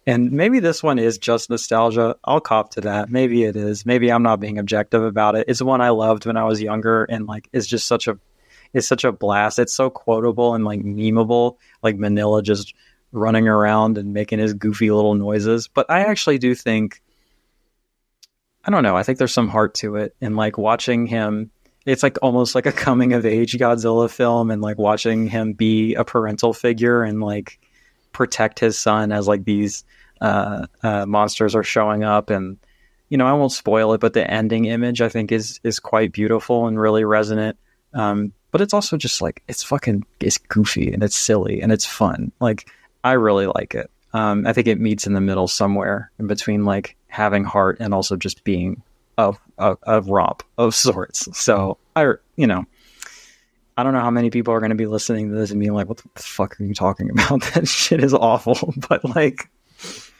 [SPEAKER 3] And maybe this one is just nostalgia. I'll cop to that. Maybe it is. Maybe I'm not being objective about it. It's one I loved when I was younger, and like it's just such a blast. It's so quotable and like memeable, like Manila just running around and making his goofy little noises. But I actually do think, I don't know, I think there's some heart to it. And like watching him, it's like almost like a coming of age Godzilla film, and like watching him be a parental figure and like protect his son as like these monsters are showing up. And you know, I won't spoil it, but the ending image I think is quite beautiful and really resonant. But it's also just like it's goofy and it's silly and it's fun. Like I really like it. I think it meets in the middle somewhere in between like having heart and also just being a romp of sorts. So I don't know how many people are going to be listening to this and being like, what the fuck are you talking about? That shit is awful. But like,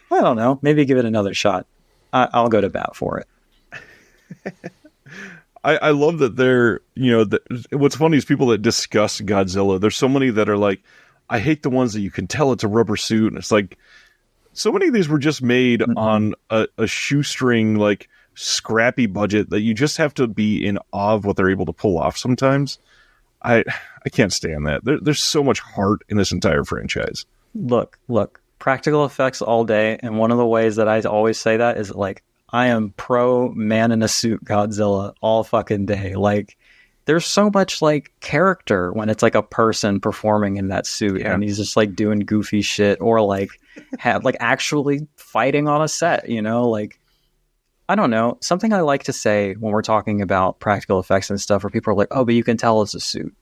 [SPEAKER 3] I don't know. Maybe give it another shot. I'll go to bat for it.
[SPEAKER 1] I love that what's funny is people that discuss Godzilla. There's so many that are like, I hate the ones that you can tell it's a rubber suit. And it's like, so many of these were just made on a shoestring, like scrappy budget that you just have to be in awe of what they're able to pull off sometimes. I can't stand that. There's so much heart in this entire franchise.
[SPEAKER 3] Look, practical effects all day. And one of the ways that I always say that is like, I am pro man in a suit Godzilla all fucking day. Like there's so much like character when it's like a person performing in that suit and he's just like doing goofy shit or like actually fighting on a set, you know, like, I don't know. Something I like to say when we're talking about practical effects and stuff where people are like, oh, but you can tell it's a suit.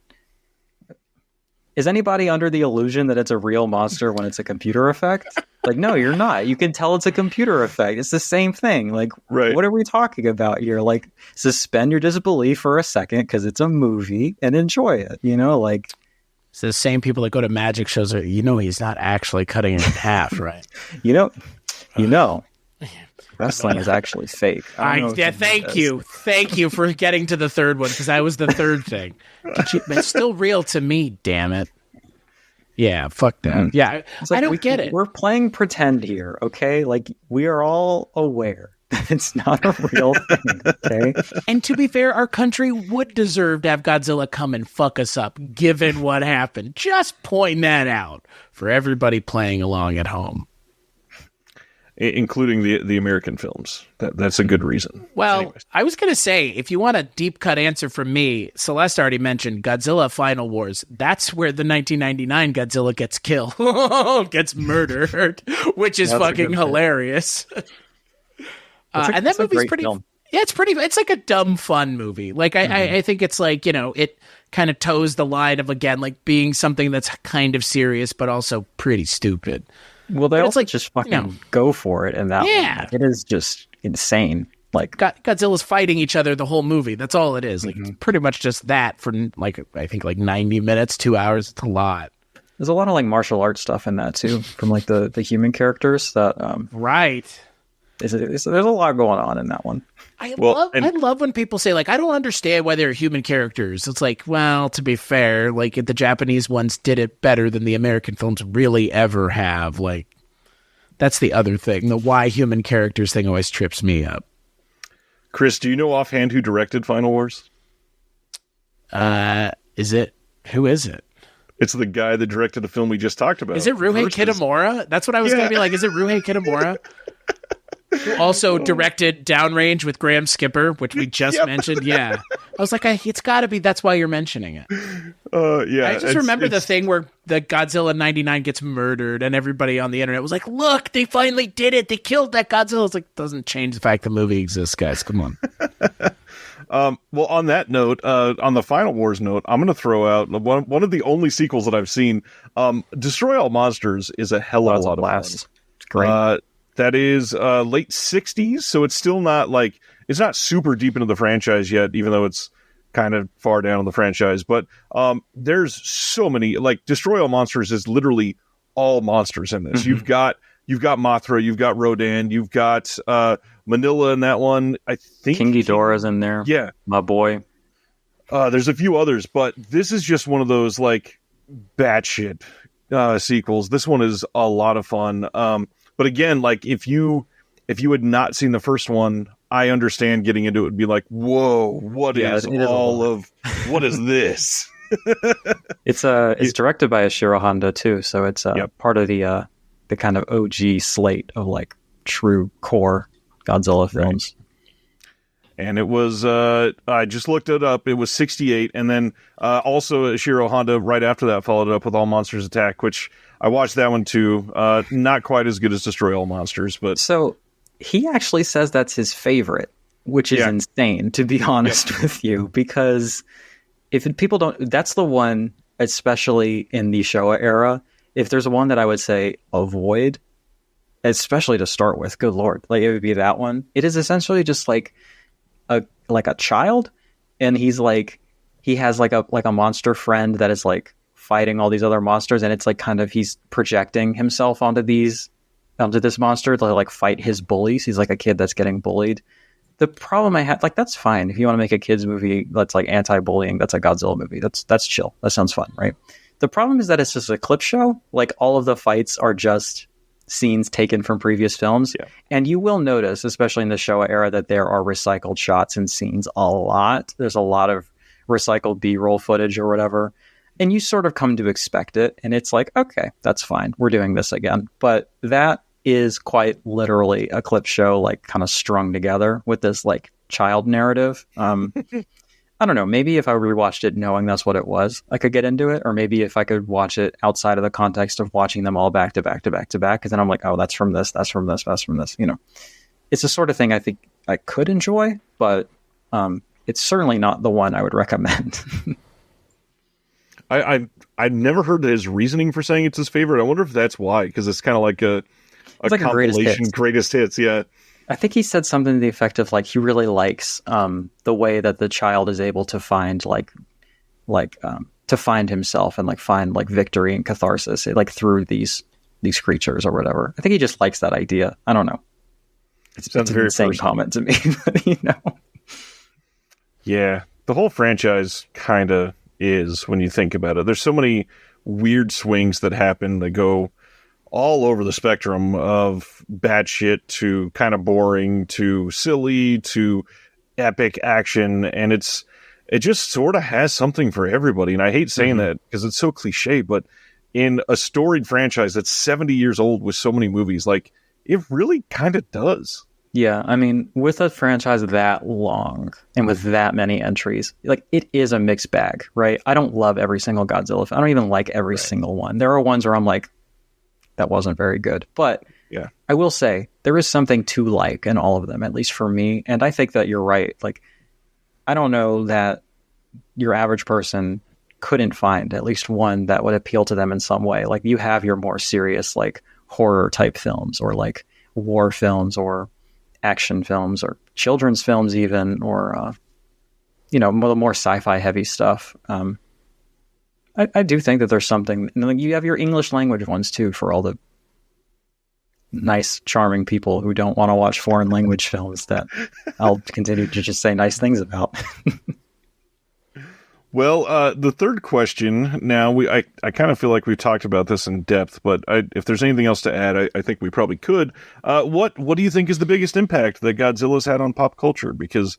[SPEAKER 3] Is anybody under the illusion that it's a real monster when it's a computer effect? Like, no, you're not. You can tell it's a computer effect. It's the same thing. Like, What are we talking about here? Like, suspend your disbelief for a second because it's a movie and enjoy it. You know, like.
[SPEAKER 2] It's the same people that go to magic shows. He's not actually cutting it in half, right?
[SPEAKER 3] You know. Wrestling is actually fake.
[SPEAKER 2] Thank you for getting to the third one because that was the third thing. It's still real to me, damn it. Yeah, fuck that. Yeah,
[SPEAKER 3] like I don't get it. We're playing pretend here, okay? Like we are all aware that it's not a real thing, okay?
[SPEAKER 2] And to be fair, our country would deserve to have Godzilla come and fuck us up, given what happened. Just point that out for everybody playing along at home.
[SPEAKER 1] Including the American films. That's a good reason.
[SPEAKER 2] Well,
[SPEAKER 1] anyways.
[SPEAKER 2] I was going to say, if you want a deep cut answer from me, Celeste already mentioned Godzilla Final Wars. That's where the 1999 Godzilla gets killed, gets murdered, which is fucking hilarious. And that movie's pretty film. Yeah, it's like a dumb fun movie. Like I think it's like, it kind of toes the line of, again, like being something that's kind of serious, but also pretty stupid.
[SPEAKER 3] Well, they also just fucking go for it in that one. It is just insane. Like
[SPEAKER 2] Godzilla's fighting each other the whole movie. That's all it is. Like pretty much just that for like I think like 90 minutes, 2 hours. It's a lot.
[SPEAKER 3] There's a lot of like martial arts stuff in that too, from like the human characters that
[SPEAKER 2] right.
[SPEAKER 3] there's a lot going on in that one.
[SPEAKER 2] I love when people say, like, I don't understand why they're human characters. It's like, well, to be fair, like, the Japanese ones did it better than the American films really ever have. Like, that's the other thing. The why human characters thing always trips me up.
[SPEAKER 1] Chris, do you know offhand who directed Final Wars?
[SPEAKER 2] Who is it?
[SPEAKER 1] It's the guy that directed the film we just talked about.
[SPEAKER 2] Is it Ryuhei Kitamura? That's what I was going to be like. Is it Ryuhei Kitamura? Who also directed Downrange with Graham Skipper, which we just mentioned. Yeah. I was like, it's got to be. That's why you're mentioning it.
[SPEAKER 1] Yeah.
[SPEAKER 2] I just remember the thing where the Godzilla 99 gets murdered and everybody on the internet was like, look, they finally did it. They killed that Godzilla. It's like, doesn't change the fact the movie exists, guys. Come on.
[SPEAKER 1] Well, on that note, on the Final Wars note, I'm going to throw out one of the only sequels that I've seen. Destroy All Monsters is a hell of a lot of fun.
[SPEAKER 3] It's great.
[SPEAKER 1] That is late 60s, so it's still not like, it's not super deep into the franchise yet, even though it's kind of far down in the franchise. But there's so many, like, Destroy All Monsters is literally all monsters in this. You've got Mothra, you've got Rodan, you've got Manila in that one. I think
[SPEAKER 3] King Ghidorah's in there.
[SPEAKER 1] Yeah.
[SPEAKER 3] My boy.
[SPEAKER 1] There's a few others, but this is just one of those, like, batshit sequels. This one is a lot of fun. But again, like, if you had not seen the first one, I understand getting into it would be like, whoa, what is this?
[SPEAKER 3] It's directed by Ishiro Honda too, so it's part of the kind of OG slate of, like, true core Godzilla films.
[SPEAKER 1] Right. And it was I just looked it up. It was 68, and then also Ishiro Honda right after that followed it up with All Monsters Attack, which I watched that one too. Not quite as good as Destroy All Monsters, but
[SPEAKER 3] so he actually says that's his favorite, which is insane, to be honest with you, because people don't, that's the one, especially in the Showa era, if there's one that I would say avoid, especially to start with, good Lord, like, it would be that one. It is essentially just like a child, and he's like, he has like a monster friend that is like fighting all these other monsters, and it's like kind of he's projecting himself onto this monster to, like, fight his bullies. He's like a kid that's getting bullied. The problem I had, like, that's fine if you want to make a kids movie that's like anti-bullying. That's a Godzilla movie. That's chill. That sounds fun, right? The problem is that it's just a clip show. Like, all of the fights are just scenes taken from previous films, and you will notice, especially in the Showa era, that there are recycled shots and scenes a lot. There's a lot of recycled B-roll footage or whatever. And you sort of come to expect it, and it's like, okay, that's fine. We're doing this again. But that is quite literally a clip show, like, kind of strung together with this, like, child narrative. I don't know. Maybe if I rewatched it knowing that's what it was, I could get into it. Or maybe if I could watch it outside of the context of watching them all back to back to back to back, because then I'm like, oh, that's from this, that's from this, that's from this. You know, it's the sort of thing I think I could enjoy, but it's certainly not the one I would recommend.
[SPEAKER 1] I've never heard his reasoning for saying it's his favorite. I wonder if that's why, because it's kind of like a
[SPEAKER 3] like
[SPEAKER 1] compilation greatest hits. Yeah,
[SPEAKER 3] I think he said something to the effect of, like, he really likes the way that the child is able to find to find himself and, like, find, like, victory and catharsis, like, through these creatures or whatever. I think he just likes that idea. I don't know. It's an insane comment to me, but, you know.
[SPEAKER 1] Yeah, the whole franchise kind of is, when you think about it. There's so many weird swings that happen that go all over the spectrum of batshit to kind of boring to silly to epic action, and it just sort of has something for everybody. And I hate saying that because it's so cliche, but in a storied franchise that's 70 years old with so many movies, like, it really kind of does.
[SPEAKER 3] Yeah, I mean, with a franchise that long and with that many entries, like, it is a mixed bag, right? I don't love every single Godzilla film. I don't even like every single one. There are ones where I'm like, that wasn't very good. But
[SPEAKER 1] yeah,
[SPEAKER 3] I will say there is something to like in all of them, at least for me. And I think that you're right. Like, I don't know that your average person couldn't find at least one that would appeal to them in some way. Like, you have your more serious, like, horror type films, or like war films, or action films, or children's films even, or more sci-fi heavy stuff. I do think that there's something, and you have your English language ones too, for all the nice, charming people who don't want to watch foreign language films that I'll continue to just say nice things about.
[SPEAKER 1] Well, the third question now, I kind of feel like we've talked about this in depth, but if there's anything else to add, I think we probably could. What do you think is the biggest impact that Godzilla's had on pop culture? Because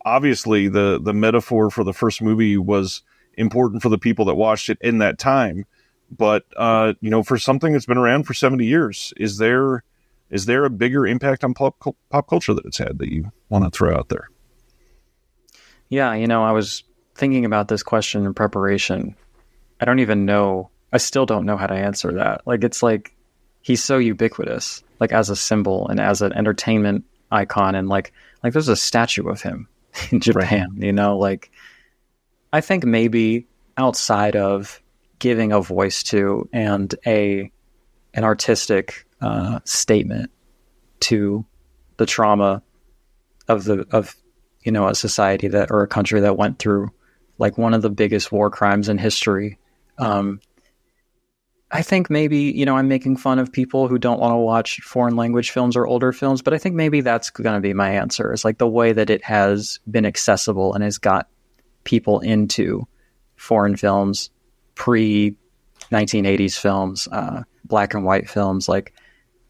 [SPEAKER 1] obviously the metaphor for the first movie was important for the people that watched it in that time. But, for something that's been around for 70 years, is there a bigger impact on pop culture that it's had that you want to throw out there?
[SPEAKER 3] Yeah, I was thinking about this question in preparation. I still don't know how to answer that. It's like, he's so ubiquitous, as a symbol and as an entertainment icon. And there's a statue of him in Japan, I think maybe outside of giving a voice to and an artistic statement to the trauma of a society or a country that went through one of the biggest war crimes in history. I think maybe, I'm making fun of people who don't want to watch foreign language films or older films, but I think maybe that's going to be my answer. It's the way that it has been accessible and has got people into foreign films, pre-1980s films, black and white films.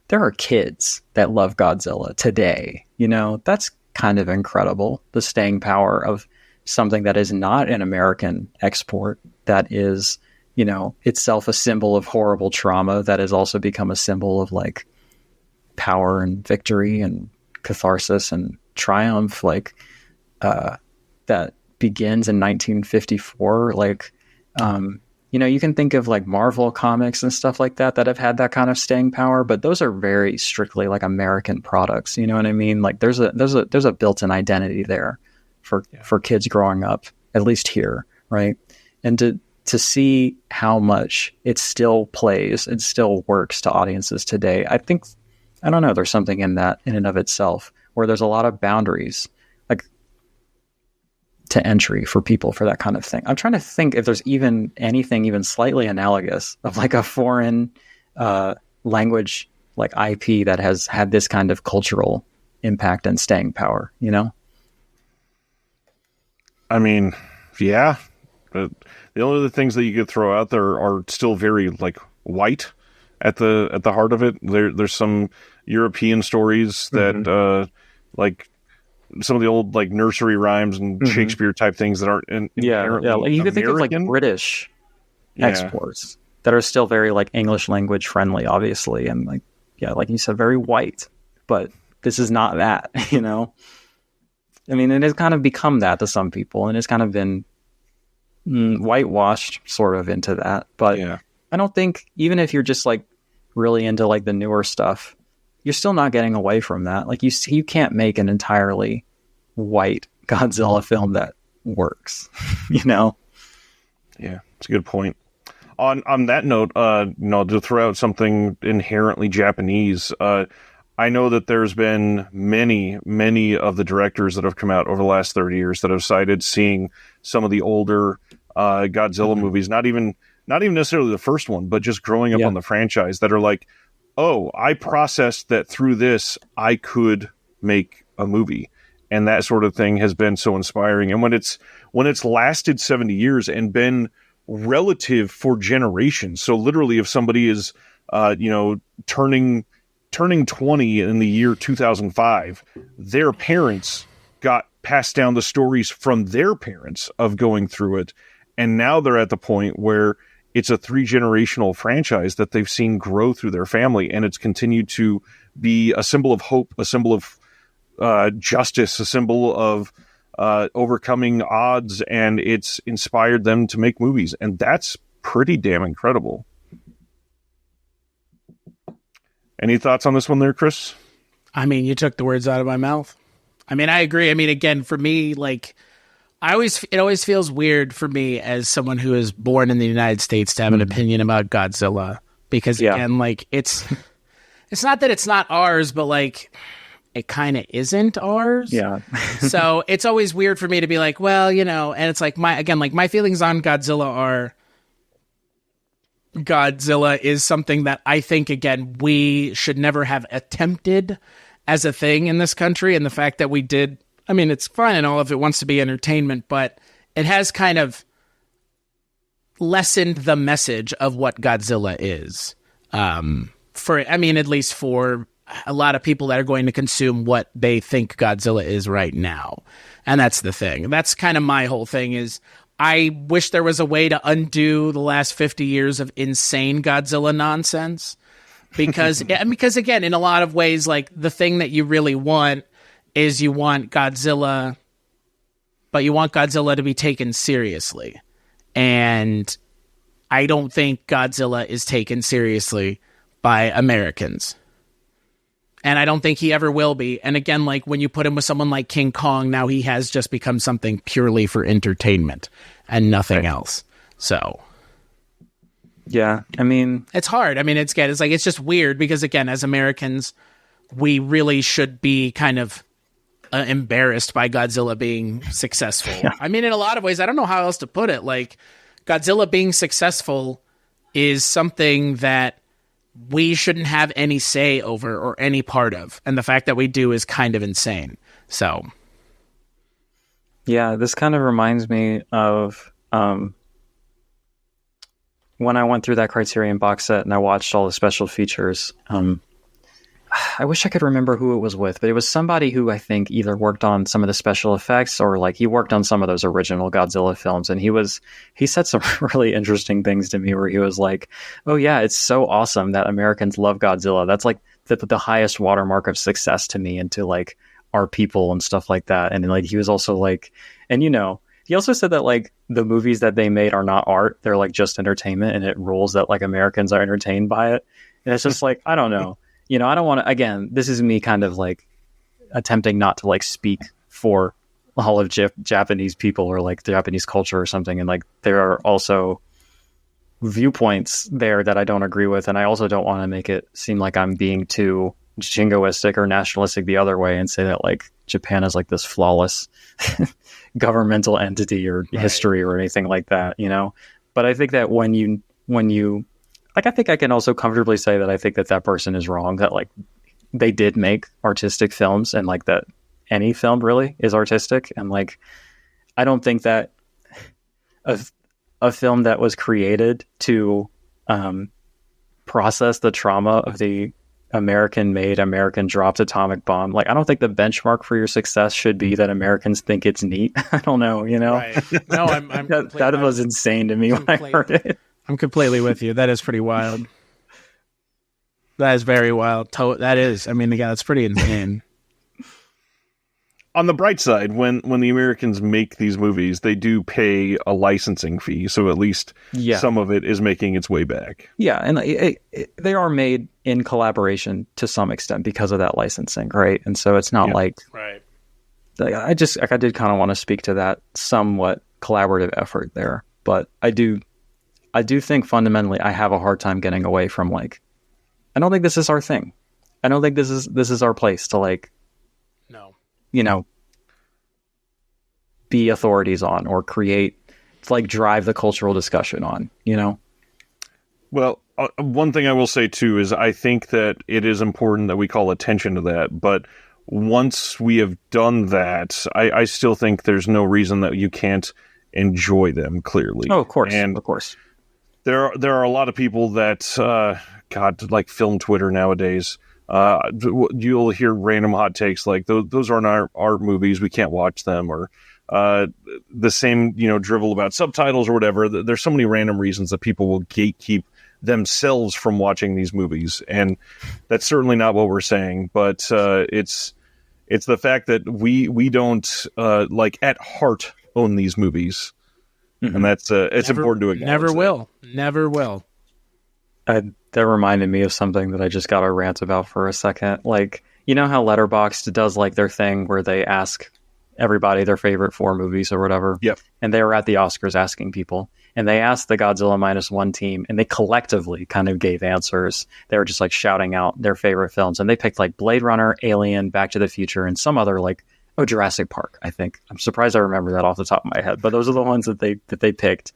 [SPEAKER 3] There are kids that love Godzilla today. That's kind of incredible. The staying power of something that is not an American export, that is, itself a symbol of horrible trauma, that has also become a symbol of power and victory and catharsis and triumph, that begins in 1954. You can think of Marvel comics and stuff like that have had that kind of staying power, but those are very strictly American products. You know what I mean? There's a built-in identity there for kids growing up, at least here, right? And to see how much it still plays and still works to audiences today, I don't know, there's something in that in and of itself, where there's a lot of boundaries to entry for people for that kind of thing. I'm trying to think if there's even anything even slightly analogous of a foreign language IP that has had this kind of cultural impact and staying power,
[SPEAKER 1] I mean, yeah. The only other things that you could throw out there are still very white at the heart of it. There's some European stories that some of the old nursery rhymes and Shakespeare type things that aren't inherently
[SPEAKER 3] you could think
[SPEAKER 1] American.
[SPEAKER 3] of British exports that are still very English language friendly, obviously, and like you said, very white. But this is not that, I mean, it has kind of become that to some people, and it's kind of been whitewashed sort of into that. But I don't think, even if you're just really into the newer stuff, you're still not getting away from that. You can't make an entirely white Godzilla film that works, Yeah,
[SPEAKER 1] it's a good point. On that note, to throw out something inherently Japanese, I know that there's been many of the directors that have come out over the last 30 years that have cited seeing some of the older Godzilla movies, not even necessarily the first one, but just growing up on the franchise, that are oh, I processed that through this, I could make a movie. And that sort of thing has been so inspiring. And when it's lasted 70 years and been relative for generations, so literally if somebody is, turning 20 in the year 2005, their parents got passed down the stories from their parents of going through it. And now they're at the point where it's a 3-generational franchise that they've seen grow through their family, and it's continued to be a symbol of hope, a symbol of justice, a symbol of overcoming odds, and it's inspired them to make movies, and that's pretty damn incredible. Any thoughts on this one there, Chris?
[SPEAKER 2] I mean, you took the words out of my mouth. I mean, I agree. I mean, again, for me, it always feels weird for me as someone who is born in the United States to have an opinion about Godzilla, because again, it's not that it's not ours, but it kind of isn't ours.
[SPEAKER 3] Yeah.
[SPEAKER 2] So it's always weird for me to be well, and it's my feelings on Godzilla are, Godzilla is something that I think, again, we should never have attempted as a thing in this country. And the fact that we did, I mean, it's fine and all if it wants to be entertainment, but it has kind of lessened the message of what Godzilla is. At least for a lot of people that are going to consume what they think Godzilla is right now. And that's the thing. That's kind of my whole thing is I wish there was a way to undo the last 50 years of insane Godzilla nonsense. Because again, in a lot of ways, like the thing that you really want is you want Godzilla, but you want Godzilla to be taken seriously. And I don't think Godzilla is taken seriously by Americans. And I don't think he ever will be. And again, like when you put him with someone like King Kong, now he has just become something purely for entertainment and nothing else. So,
[SPEAKER 3] yeah, I mean,
[SPEAKER 2] it's hard. I mean, it's just weird because again, as Americans, we really should be kind of embarrassed by Godzilla being successful. Yeah. I mean, in a lot of ways, I don't know how else to put it. Like Godzilla being successful is something that we shouldn't have any say over or any part of. And the fact that we do is kind of insane. So.
[SPEAKER 3] Yeah, this kind of reminds me of when I went through that Criterion box set and I watched all the special features. I wish I could remember who it was with, but it was somebody who I think either worked on some of the special effects or like he worked on some of those original Godzilla films. And he said some really interesting things to me where he was like, oh yeah, it's so awesome that Americans love Godzilla. That's like the highest watermark of success to me and to like our people and stuff like that. And like, he was also like, and he also said that like the movies that they made are not art. They're like just entertainment and it rules that like Americans are entertained by it. And it's just like, I don't know. I don't want to, again, this is me kind of like attempting not to like speak for all of Japanese people or like the Japanese culture or something. And like, there are also viewpoints there that I don't agree with. And I also don't want to make it seem like I'm being too jingoistic or nationalistic the other way and say that like Japan is like this flawless governmental entity or history or anything like that, But I think that when you like, I think I can also comfortably say that I think that person is wrong, that like they did make artistic films and like that any film really is artistic. And like, I don't think that a film that was created to process the trauma of the American dropped atomic bomb. Like, I don't think the benchmark for your success should be that Americans think it's neat. I don't know, Right.
[SPEAKER 2] No,
[SPEAKER 3] that was insane to me when I heard it.
[SPEAKER 2] I'm completely with you. That is pretty wild. That is very wild. That is. I mean, again, that's pretty insane.
[SPEAKER 1] On the bright side, when the Americans make these movies, they do pay a licensing fee, so at least some of it is making its way back.
[SPEAKER 3] Yeah, and they are made in collaboration to some extent because of that licensing, right? And so it's not like I did kind of want to speak to that somewhat collaborative effort there, but I do think fundamentally I have a hard time getting away from like, I don't think this is our thing. I don't think this is our place to like, be authorities on or create, to like drive the cultural discussion on,
[SPEAKER 1] Well, one thing I will say too is I think that it is important that we call attention to that. But once we have done that, I still think there's no reason that you can't enjoy them clearly.
[SPEAKER 3] Oh, of course.
[SPEAKER 1] And
[SPEAKER 3] of course.
[SPEAKER 1] There are a lot of people that, like film Twitter nowadays. You'll hear random hot takes like those aren't our art movies. We can't watch them, or the same, drivel about subtitles or whatever. There's so many random reasons that people will gatekeep themselves from watching these movies, and that's certainly not what we're saying. But it's the fact that we don't like at heart own these movies. Mm-hmm. And that's it's important to acknowledge.
[SPEAKER 2] Never will.
[SPEAKER 3] That reminded me of something that I just got a rant about for a second. Like, how Letterboxd does like their thing where they ask everybody their favorite 4 movies or whatever.
[SPEAKER 1] Yep.
[SPEAKER 3] And they were at the Oscars asking people, and they asked the Godzilla -1 team, and they collectively kind of gave answers. They were just like shouting out their favorite films, and they picked like Blade Runner, Alien, Back to the Future, and some other like Jurassic Park, I think. I'm surprised I remember that off the top of my head, but those are the ones that they picked.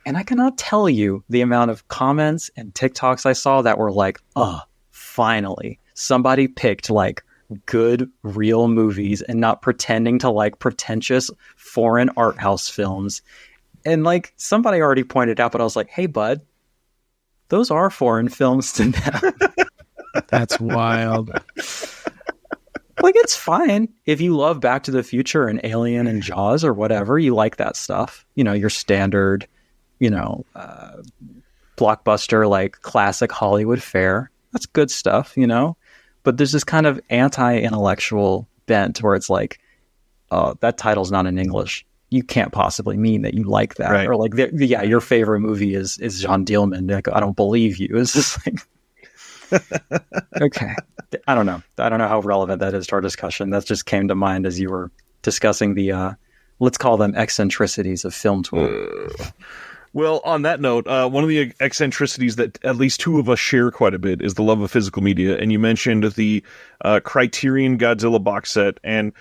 [SPEAKER 3] And I cannot tell you the amount of comments and TikToks I saw that were like, finally, somebody picked like good, real movies and not pretending to like pretentious foreign art house films. And like somebody already pointed out, but I was like, hey, bud, those are foreign films to them.
[SPEAKER 2] That's wild.
[SPEAKER 3] Like, it's fine. If you love Back to the Future and Alien and Jaws or whatever, you like that stuff. You know, your standard, blockbuster, like classic Hollywood fare. That's good stuff, But there's this kind of anti-intellectual bent where it's like, that title's not in English. You can't possibly mean that you like that.
[SPEAKER 1] Right.
[SPEAKER 3] Or like, your favorite movie is Jean Dielman. Like, I don't believe you. It's just like... Okay. I don't know how relevant that is to our discussion. That just came to mind as you were discussing the, let's call them eccentricities of film tour.
[SPEAKER 1] Well, on that note, one of the eccentricities that at least two of us share quite a bit is the love of physical media. And you mentioned the Criterion Godzilla box set. And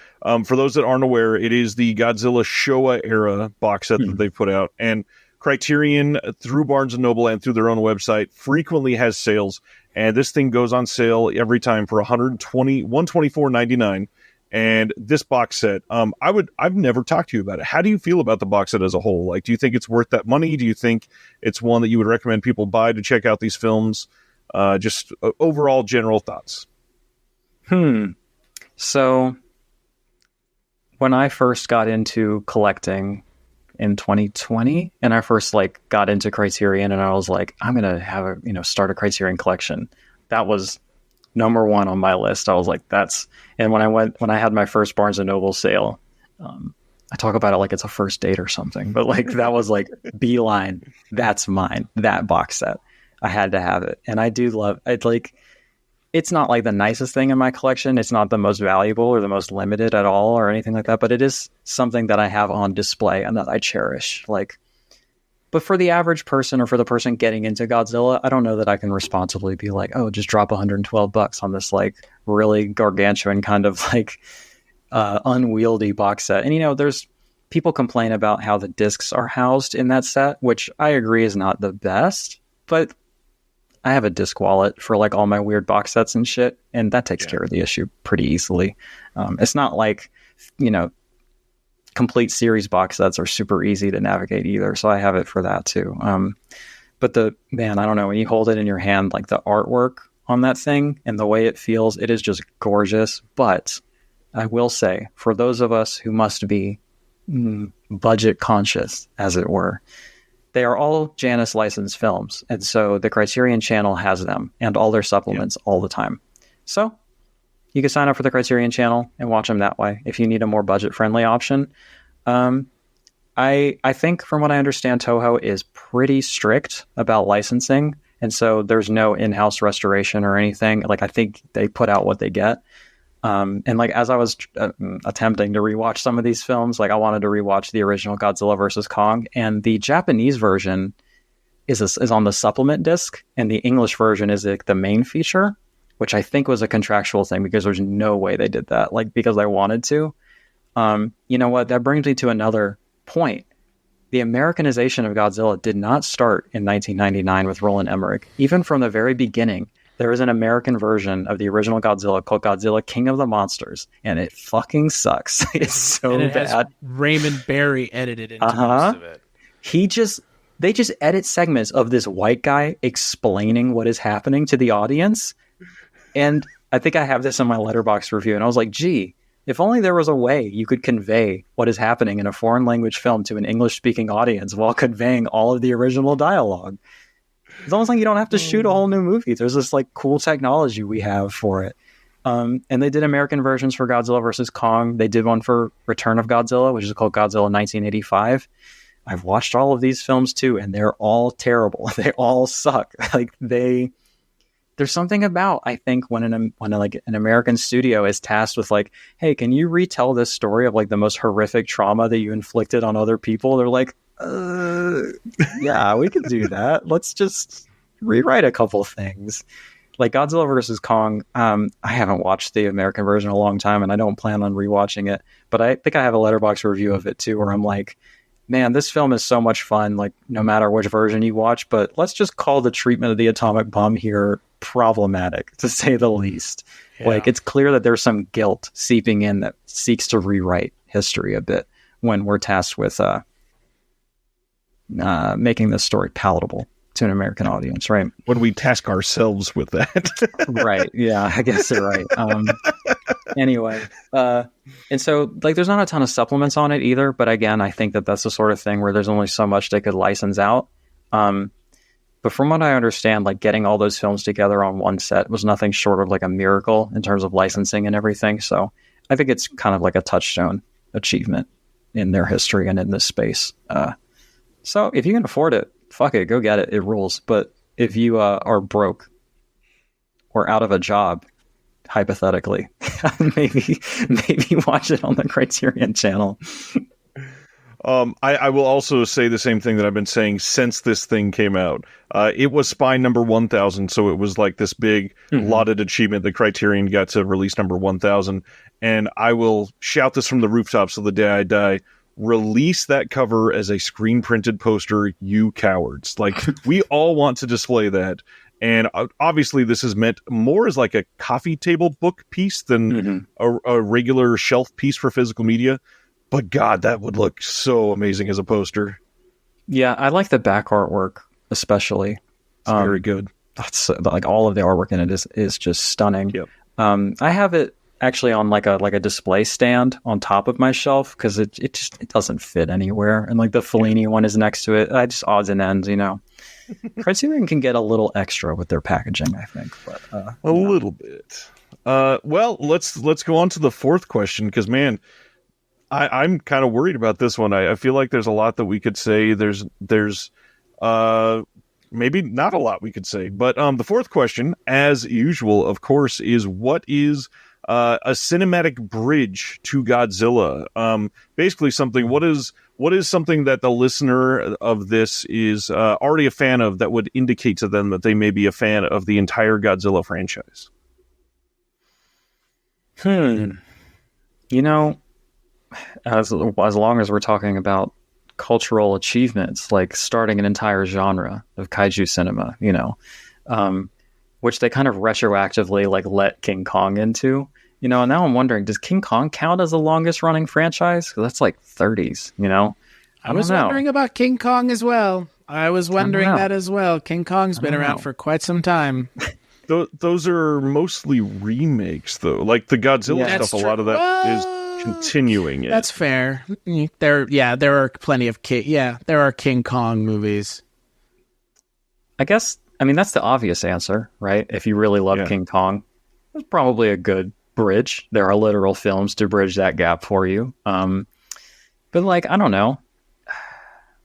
[SPEAKER 1] for those that aren't aware, it is the Godzilla Showa era box set that they've put out. And Criterion, through Barnes & Noble and through their own website, frequently has sales. And this thing goes on sale every time for $124.99. And this box set, I've never talked to you about it. How do you feel about the box set as a whole? Like, do you think it's worth that money? Do you think it's one that you would recommend people buy to check out these films? Just overall general thoughts.
[SPEAKER 3] So when I first got into collecting in 2020, and I first like got into Criterion, and I was like, I'm gonna have start a Criterion collection. That was number one on my list. I was like, and when I had my first Barnes and Noble sale, I talk about it like it's a first date or something, but like that was like beeline. That's mine. That box set. I had to have it, and I do love it. Like, it's not like the nicest thing in my collection. It's not the most valuable or the most limited at all or anything like that, but it is something that I have on display and that I cherish. Like, but for the average person or for the person getting into Godzilla, I don't know that I can responsibly be like, oh, just drop $112 on this like really gargantuan kind of like unwieldy box set. And there's people complain about how the discs are housed in that set, which I agree is not the best, but I have a disc wallet for like all my weird box sets and shit, and that takes care of the issue pretty easily. It's not like, complete series box sets are super easy to navigate either, so I have it for that too. But I don't know, when you hold it in your hand, like the artwork on that thing and the way it feels, it is just gorgeous. But I will say, for those of us who must be budget conscious, as it were, they are all Janus licensed films. And so the Criterion channel has them and all their supplements all the time. So you can sign up for the Criterion channel and watch them that way if you need a more budget friendly option. I think from what I understand, Toho is pretty strict about licensing. And so there's no in-house restoration or anything. Like, I think they put out what they get. And like, as I was attempting to rewatch some of these films, like I wanted to rewatch the original Godzilla versus Kong, and the Japanese version is on the supplement disc, and the English version is like the main feature, which I think was a contractual thing because there's no way they did that, like because I wanted to. You know what? That brings me to another point. The Americanization of Godzilla did not start in 1999 with Roland Emmerich. Even from the very beginning, there is an American version of the original Godzilla called Godzilla King of the Monsters, and it fucking sucks. It's so
[SPEAKER 2] and it
[SPEAKER 3] bad.
[SPEAKER 2] Has Raymond Barry edited into most of it.
[SPEAKER 3] They just edit segments of this white guy explaining what is happening to the audience. And I think I have this in my Letterboxd review, and I was like, gee, if only there was a way you could convey what is happening in a foreign language film to an English-speaking audience while conveying all of the original dialogue. It's almost like you don't have to shoot a whole new movie. There's this like cool technology we have for it. And they did American versions for Godzilla versus Kong. They did one for Return of Godzilla, which is called Godzilla 1985. I've watched all of these films too, and they're all terrible. They all suck. Like there's something about, I think, when an American studio is tasked with like, hey, can you retell this story of like the most horrific trauma that you inflicted on other people? They're like, yeah, we could do that. Let's just rewrite a couple things. Like Godzilla versus Kong, I haven't watched the American version in a long time, and I don't plan on rewatching it. But I think I have a Letterboxd review of it too, where I'm like, man, this film is so much fun, like no matter which version you watch, but let's just call the treatment of the atomic bomb here problematic, to say the least. Yeah. Like, it's clear that there's some guilt seeping in that seeks to rewrite history a bit when we're tasked with making this story palatable to an American audience, right?
[SPEAKER 1] When we task ourselves with that.
[SPEAKER 3] Right. Yeah, I guess you're right. Anyway, and so like there's not a ton of supplements on it either, but again, I think that that's the sort of thing where there's only so much they could license out. But from what I understand, like getting all those films together on one set was nothing short of like a miracle in terms of licensing and everything. So I think it's kind of like a touchstone achievement in their history and in this space. So if you can afford it, fuck it, go get it. It rules. But if you are broke or out of a job, hypothetically, maybe watch it on the Criterion channel.
[SPEAKER 1] I will also say the same thing that I've been saying since this thing came out. It was Spy number 1000, so it was like this big lauded achievement that Criterion got to release number 1000. And I will shout this from the rooftops till the day I die. Release that cover as a screen printed poster, you cowards. Like, we all want to display that. And obviously this is meant more as like a coffee table book piece than a regular shelf piece for physical media. But God, that would look so amazing as a poster.
[SPEAKER 3] Yeah, I like the back artwork especially.
[SPEAKER 1] It's very good.
[SPEAKER 3] That's like all of the artwork in it is just stunning.
[SPEAKER 1] Yep.
[SPEAKER 3] I have it actually on like a display stand on top of my shelf because it doesn't fit anywhere, and like the Fellini one is next to it. I just odds and ends, you know. Criterion can get a little extra with their packaging, I think, but
[SPEAKER 1] a little bit. Well, let's go on to the fourth question because, man, I'm kind of worried about this one. I feel like there's a lot that we could say. There's maybe not a lot we could say, but the fourth question, as usual, of course, is what is a cinematic bridge to Godzilla? Basically, what is something that the listener of this is already a fan of that would indicate to them that they may be a fan of the entire Godzilla franchise?
[SPEAKER 3] You know, as long as we're talking about cultural achievements, like starting an entire genre of kaiju cinema, you know, which they kind of retroactively like let King Kong into, you know, and now I'm wondering, does King Kong count as the longest running franchise? 'Cause that's like 30s, you know?
[SPEAKER 2] I was wondering about King Kong as well. I was wondering that as well. King Kong's been around for quite some time.
[SPEAKER 1] Those are mostly remakes, though. Like the Godzilla stuff, a lot of that is continuing it.
[SPEAKER 2] That's fair. There are plenty of there are King Kong movies.
[SPEAKER 3] I guess, I mean, that's the obvious answer, right? If you really love King Kong, it's probably a good bridge. There are literal films to bridge that gap for you. But like, I don't know.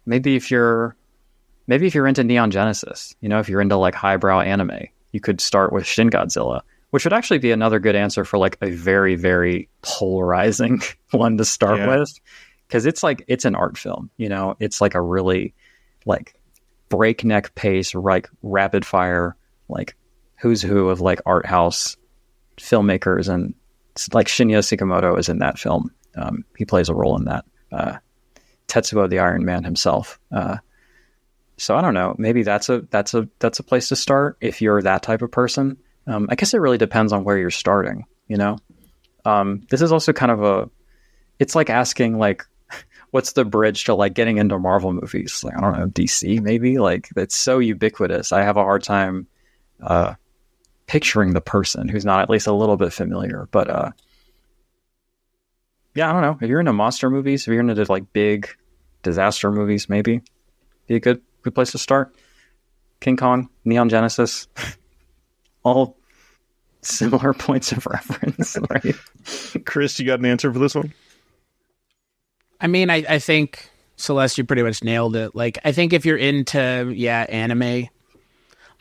[SPEAKER 3] Maybe if you're into Neon Genesis, you know, if you're into like highbrow anime, you could start with Shin Godzilla, which would actually be another good answer for like a very, very polarizing one to start with. Because it's an art film, you know, it's like a really like breakneck pace, like rapid fire, like who's who of like art house filmmakers, and like Shinya Sakamoto is in that film. He plays a role in that. Tetsuo the Iron Man himself. So I don't know. Maybe that's a place to start if you're that type of person. I guess it really depends on where you're starting. You know, this is also kind of it's like asking like, what's the bridge to like getting into Marvel movies? Like, I don't know, DC maybe. Like, it's so ubiquitous. I have a hard time picturing the person who's not at least a little bit familiar. But yeah, I don't know. If you're into monster movies, if you're into like big disaster movies, maybe be a good place to start. King Kong, Neon Genesis, all similar points of reference, right?
[SPEAKER 1] Chris, you got an answer for this one?
[SPEAKER 2] I mean, I think, Celeste, you pretty much nailed it. Like, I think if you're into, anime,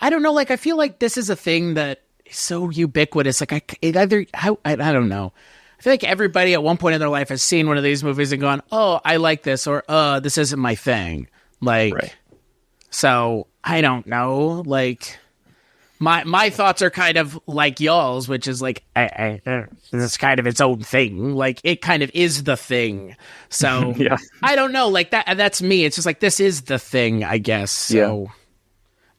[SPEAKER 2] I don't know, like, I feel like this is a thing that is so ubiquitous. Like, I don't know. I feel like everybody at one point in their life has seen one of these movies and gone, oh, I like this, or, this isn't my thing. Like, right. So, I don't know. Like, My thoughts are kind of like y'all's, which is like it's kind of its own thing. Like it kind of is the thing. So
[SPEAKER 3] Yeah.
[SPEAKER 2] I don't know. Like that's me. It's just like this is the thing, I guess. So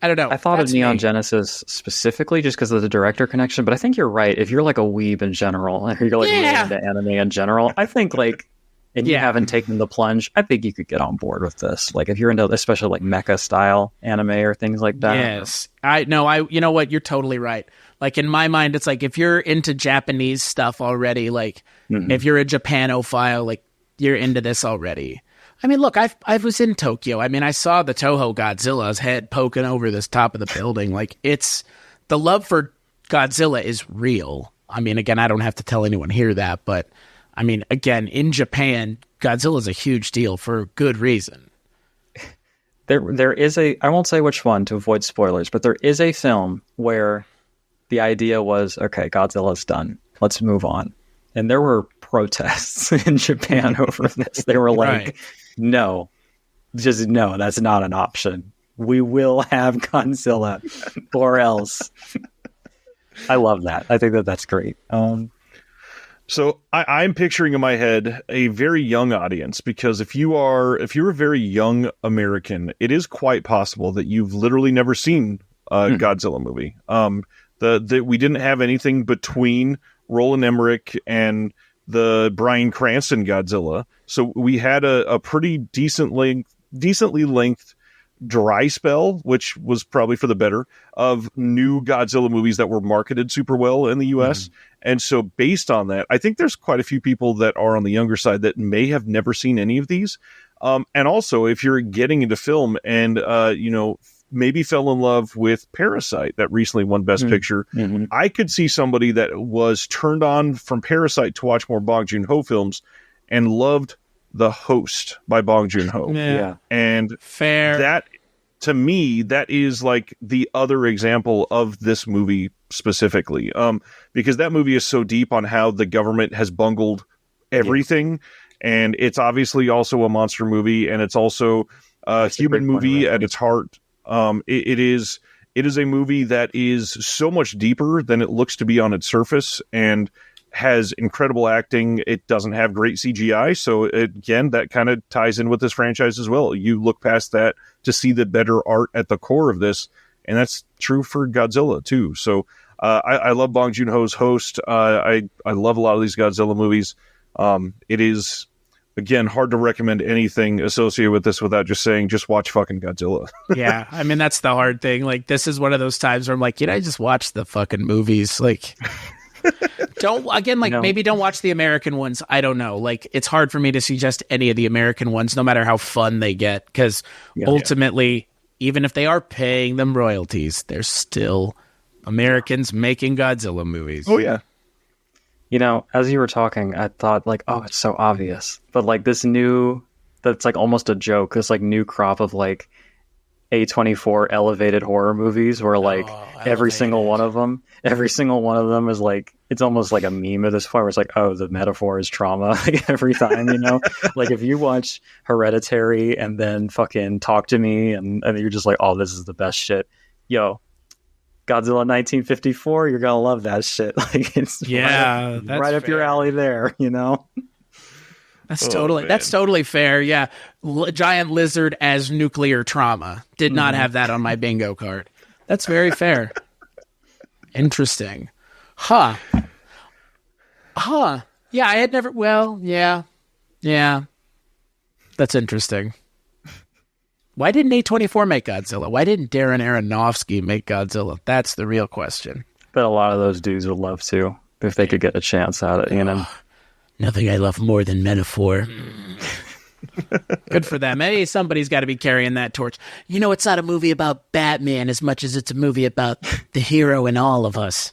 [SPEAKER 2] I don't know.
[SPEAKER 3] I thought
[SPEAKER 2] That's
[SPEAKER 3] of Neon
[SPEAKER 2] me.
[SPEAKER 3] Genesis specifically just because of the director connection, but I think you're right. If you're like a weeb in general, or you're like really into anime in general, I think like, and you haven't taken the plunge, I think you could get on board with this. Like if you're into especially like mecha style anime or things like that.
[SPEAKER 2] Yes. You know what? You're totally right. Like in my mind, it's like if you're into Japanese stuff already, like if you're a Japanophile, like you're into this already. I mean, look, I was in Tokyo. I mean, I saw the Toho Godzilla's head poking over this top of the building. Like it's the love for Godzilla is real. I mean, again, I don't have to tell anyone here that, but I mean, again, in Japan, Godzilla's a huge deal for good reason.
[SPEAKER 3] There is I won't say which one to avoid spoilers, but there is a film where the idea was, okay, Godzilla's done. Let's move on. And there were protests in Japan over this. They were like, no, just no, that's not an option. We will have Godzilla or else. I love that. I think that's great.
[SPEAKER 1] So I'm picturing in my head a very young audience, because if you're a very young American, it is quite possible that you've literally never seen a Godzilla movie. We didn't have anything between Roland Emmerich and the Bryan Cranston Godzilla, so we had a pretty decently length dry spell, which was probably for the better, of new Godzilla movies that were marketed super well in the US. And so based on that, I think there's quite a few people that are on the younger side that may have never seen any of these. And also, if you're getting into film and, maybe fell in love with Parasite that recently won Best Picture, I could see somebody that was turned on from Parasite to watch more Bong Joon-ho films and loved The Host by Bong Joon-ho.
[SPEAKER 2] Yeah.
[SPEAKER 1] And
[SPEAKER 2] fair.
[SPEAKER 1] That, to me, that is like the other example of this movie specifically. Because that movie is so deep on how the government has bungled everything. And it's obviously also a monster movie, and it's also a human movie at its heart. It is a movie that is so much deeper than it looks to be on its surface, and has incredible acting. It doesn't have great CGI, so again, that kind of ties in with this franchise as well. You look past that to see the better art at the core of this, and that's true for Godzilla too. So I love Bong Joon-ho's Host. I love a lot of these Godzilla movies. It is, again, hard to recommend anything associated with this without just saying, just watch fucking Godzilla.
[SPEAKER 2] Yeah, I mean, that's the hard thing. Like, this is one of those times where I'm like, I just watch the fucking movies. Like, maybe don't watch the American ones. I don't know. Like, it's hard for me to suggest any of the American ones, no matter how fun they get, because ultimately, even if they are paying them royalties, they're still Americans making Godzilla movies.
[SPEAKER 1] Oh, yeah.
[SPEAKER 3] As you were talking, I thought like, oh, it's so obvious. But like that's like almost a joke. This like new crop of like A24 elevated horror movies where like every single one of them is like, it's almost like a meme at this point where it's like, oh, the metaphor is trauma like every time, like if you watch Hereditary and then fucking Talk to Me and you're just like, oh, this is the best shit. Yo, Godzilla 1954, you're gonna love that shit. Like it's right up your alley there,
[SPEAKER 2] That's totally fair. Yeah, giant lizard as nuclear trauma. Did not have that on my bingo card. That's very fair. Interesting. Huh. Yeah, I had never. Well, yeah. That's interesting. Why didn't A24 make Godzilla? Why didn't Darren Aronofsky make Godzilla? That's the real question.
[SPEAKER 3] But a lot of those dudes would love to if they could get a chance at it,
[SPEAKER 2] Nothing I love more than metaphor. Good for them. Maybe somebody's got to be carrying that torch. It's not a movie about Batman as much as it's a movie about the hero in all of us.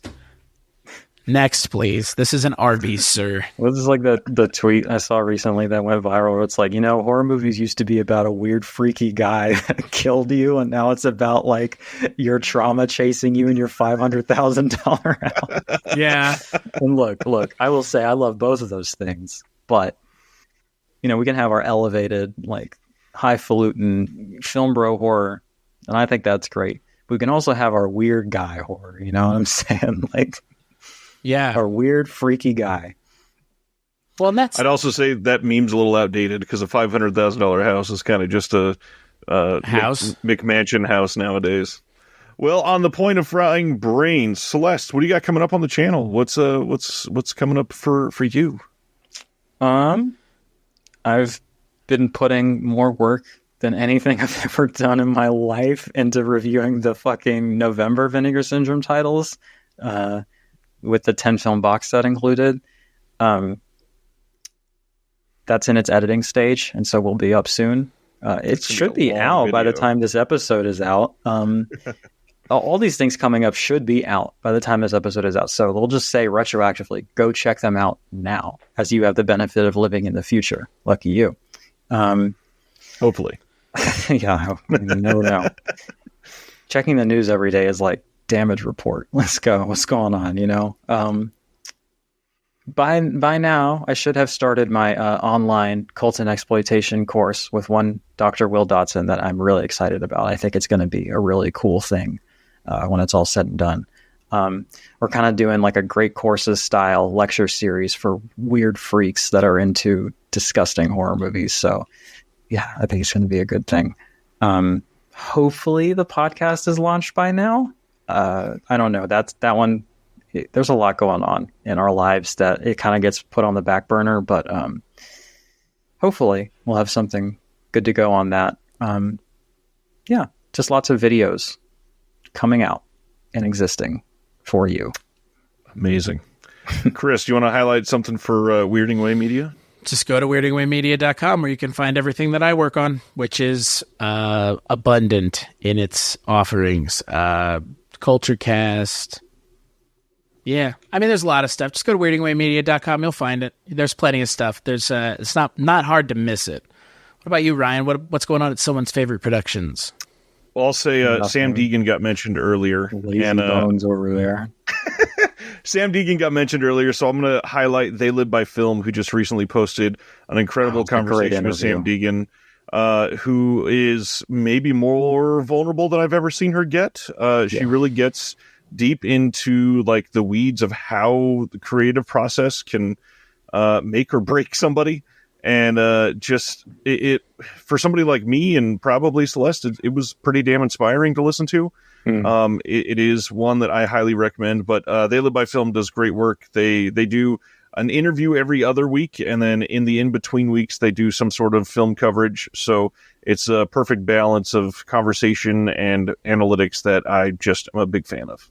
[SPEAKER 2] Next, please. This is an Arby's, sir.
[SPEAKER 3] Well, this is like the tweet I saw recently that went viral where it's like, horror movies used to be about a weird, freaky guy that killed you, and now it's about like your trauma chasing you in your $500,000 house.
[SPEAKER 2] Yeah.
[SPEAKER 3] And look, I will say I love both of those things, but we can have our elevated, like highfalutin film bro horror, and I think that's great. we can also have our weird guy horror. You know what I'm saying? Like,
[SPEAKER 2] yeah,
[SPEAKER 3] our weird, freaky guy.
[SPEAKER 2] Well, that's.
[SPEAKER 1] I'd also say that meme's a little outdated because a $500,000 house is kind of just a
[SPEAKER 2] house
[SPEAKER 1] McMansion house nowadays. Well, on the point of frying brains, Celeste, what do you got coming up on the channel? What's coming up for you?
[SPEAKER 3] I've been putting more work than anything I've ever done in my life into reviewing the fucking November Vinegar Syndrome titles, with the 10-film box set included. That's in its editing stage, and so we'll be up soon. It should be out by the time this episode is out. All these things coming up should be out by the time this episode is out. So we'll just say retroactively, go check them out now, as you have the benefit of living in the future. Lucky you.
[SPEAKER 1] Hopefully.
[SPEAKER 3] Yeah, no. Checking the news every day is like damage report. Let's go. What's going on, you know? By now, I should have started my online cult and exploitation course with one Dr. Will Dotson that I'm really excited about. I think it's going to be a really cool thing when it's all said and done. We're kind of doing like a great courses style lecture series for weird freaks that are into disgusting horror movies. So yeah, I think it's going to be a good thing. Hopefully the podcast is launched by now. I don't know. That one. There's a lot going on in our lives that it kind of gets put on the back burner, but hopefully we'll have something good to go on that. Yeah, just lots of videos coming out and existing for you.
[SPEAKER 1] Amazing. Chris, do you want to highlight something for Weirding Way Media?
[SPEAKER 2] Just go to weirdingwaymedia.com where you can find everything that I work on, which is abundant in its offerings. Culturecast. Yeah. I mean, there's a lot of stuff. Just go to weirdingwaymedia.com. You'll find it. There's plenty of stuff. There's it's not hard to miss it. What about you, Ryan? What's going on at someone's favorite productions?
[SPEAKER 1] Well, I'll say Sam Deegan got mentioned earlier.
[SPEAKER 3] Lazy bones over there.
[SPEAKER 1] Sam Deegan got mentioned earlier, so I'm going to highlight They Live by Film, who just recently posted an incredible conversation with Sam Deegan, who is maybe more vulnerable than I've ever seen her get. She really gets deep into like the weeds of how the creative process can make or break somebody. And just it for somebody like me and probably Celeste, it was pretty damn inspiring to listen to. It is one that I highly recommend, but They Live by Film does great work. They do an interview every other week, and then in the in-between weeks, they do some sort of film coverage. So it's a perfect balance of conversation and analytics that I just am a big fan of.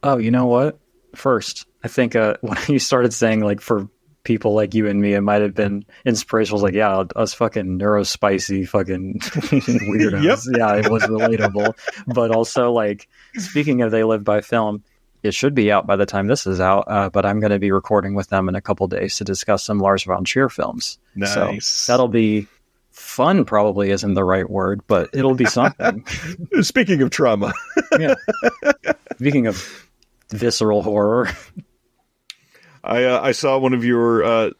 [SPEAKER 3] Oh, you know what? First, I think when you started saying like for people like you and me, it might have been inspirational. Like, yeah, us fucking neurospicy fucking weirdos.
[SPEAKER 1] Yep.
[SPEAKER 3] Yeah, it was relatable. But also, like, speaking of They Live by Film, it should be out by the time this is out. But I'm going to be recording with them in a couple days to discuss some Lars von Trier films.
[SPEAKER 1] Nice.
[SPEAKER 3] So that'll be fun. Probably isn't the right word, but it'll be something.
[SPEAKER 1] Speaking of trauma.
[SPEAKER 3] Yeah. Speaking of visceral horror.
[SPEAKER 1] I saw one of your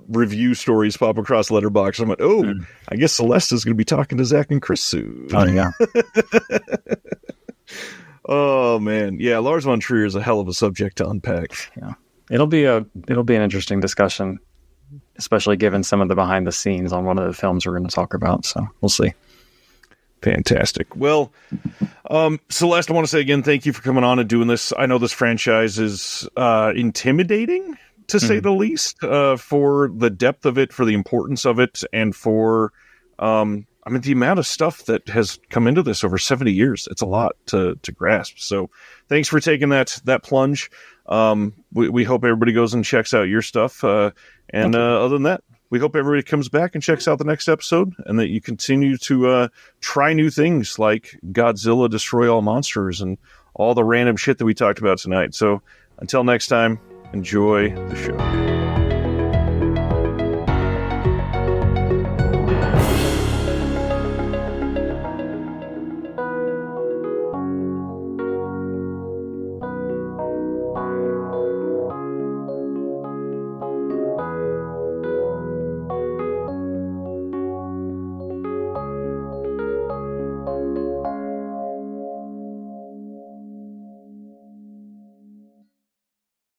[SPEAKER 1] review stories pop across Letterboxd. I went, I guess Celeste is going to be talking to Zach and Chris soon.
[SPEAKER 3] Oh, yeah.
[SPEAKER 1] Oh, man. Yeah, Lars von Trier is a hell of a subject to unpack.
[SPEAKER 3] Yeah. It'll be an interesting discussion, especially given some of the behind the scenes on one of the films we're going to talk about. So we'll see.
[SPEAKER 1] Fantastic. Well, Celeste, I want to say again, thank you for coming on and doing this. I know this franchise is intimidating, to say the least, for the depth of it, for the importance of it, and for, the amount of stuff that has come into this over 70 years. It's a lot to grasp. So thanks for taking that plunge. We hope everybody goes and checks out your stuff. Other than that, we hope everybody comes back and checks out the next episode, and that you continue to try new things like Godzilla Destroy All Monsters and all the random shit that we talked about tonight. So until next time, enjoy the show.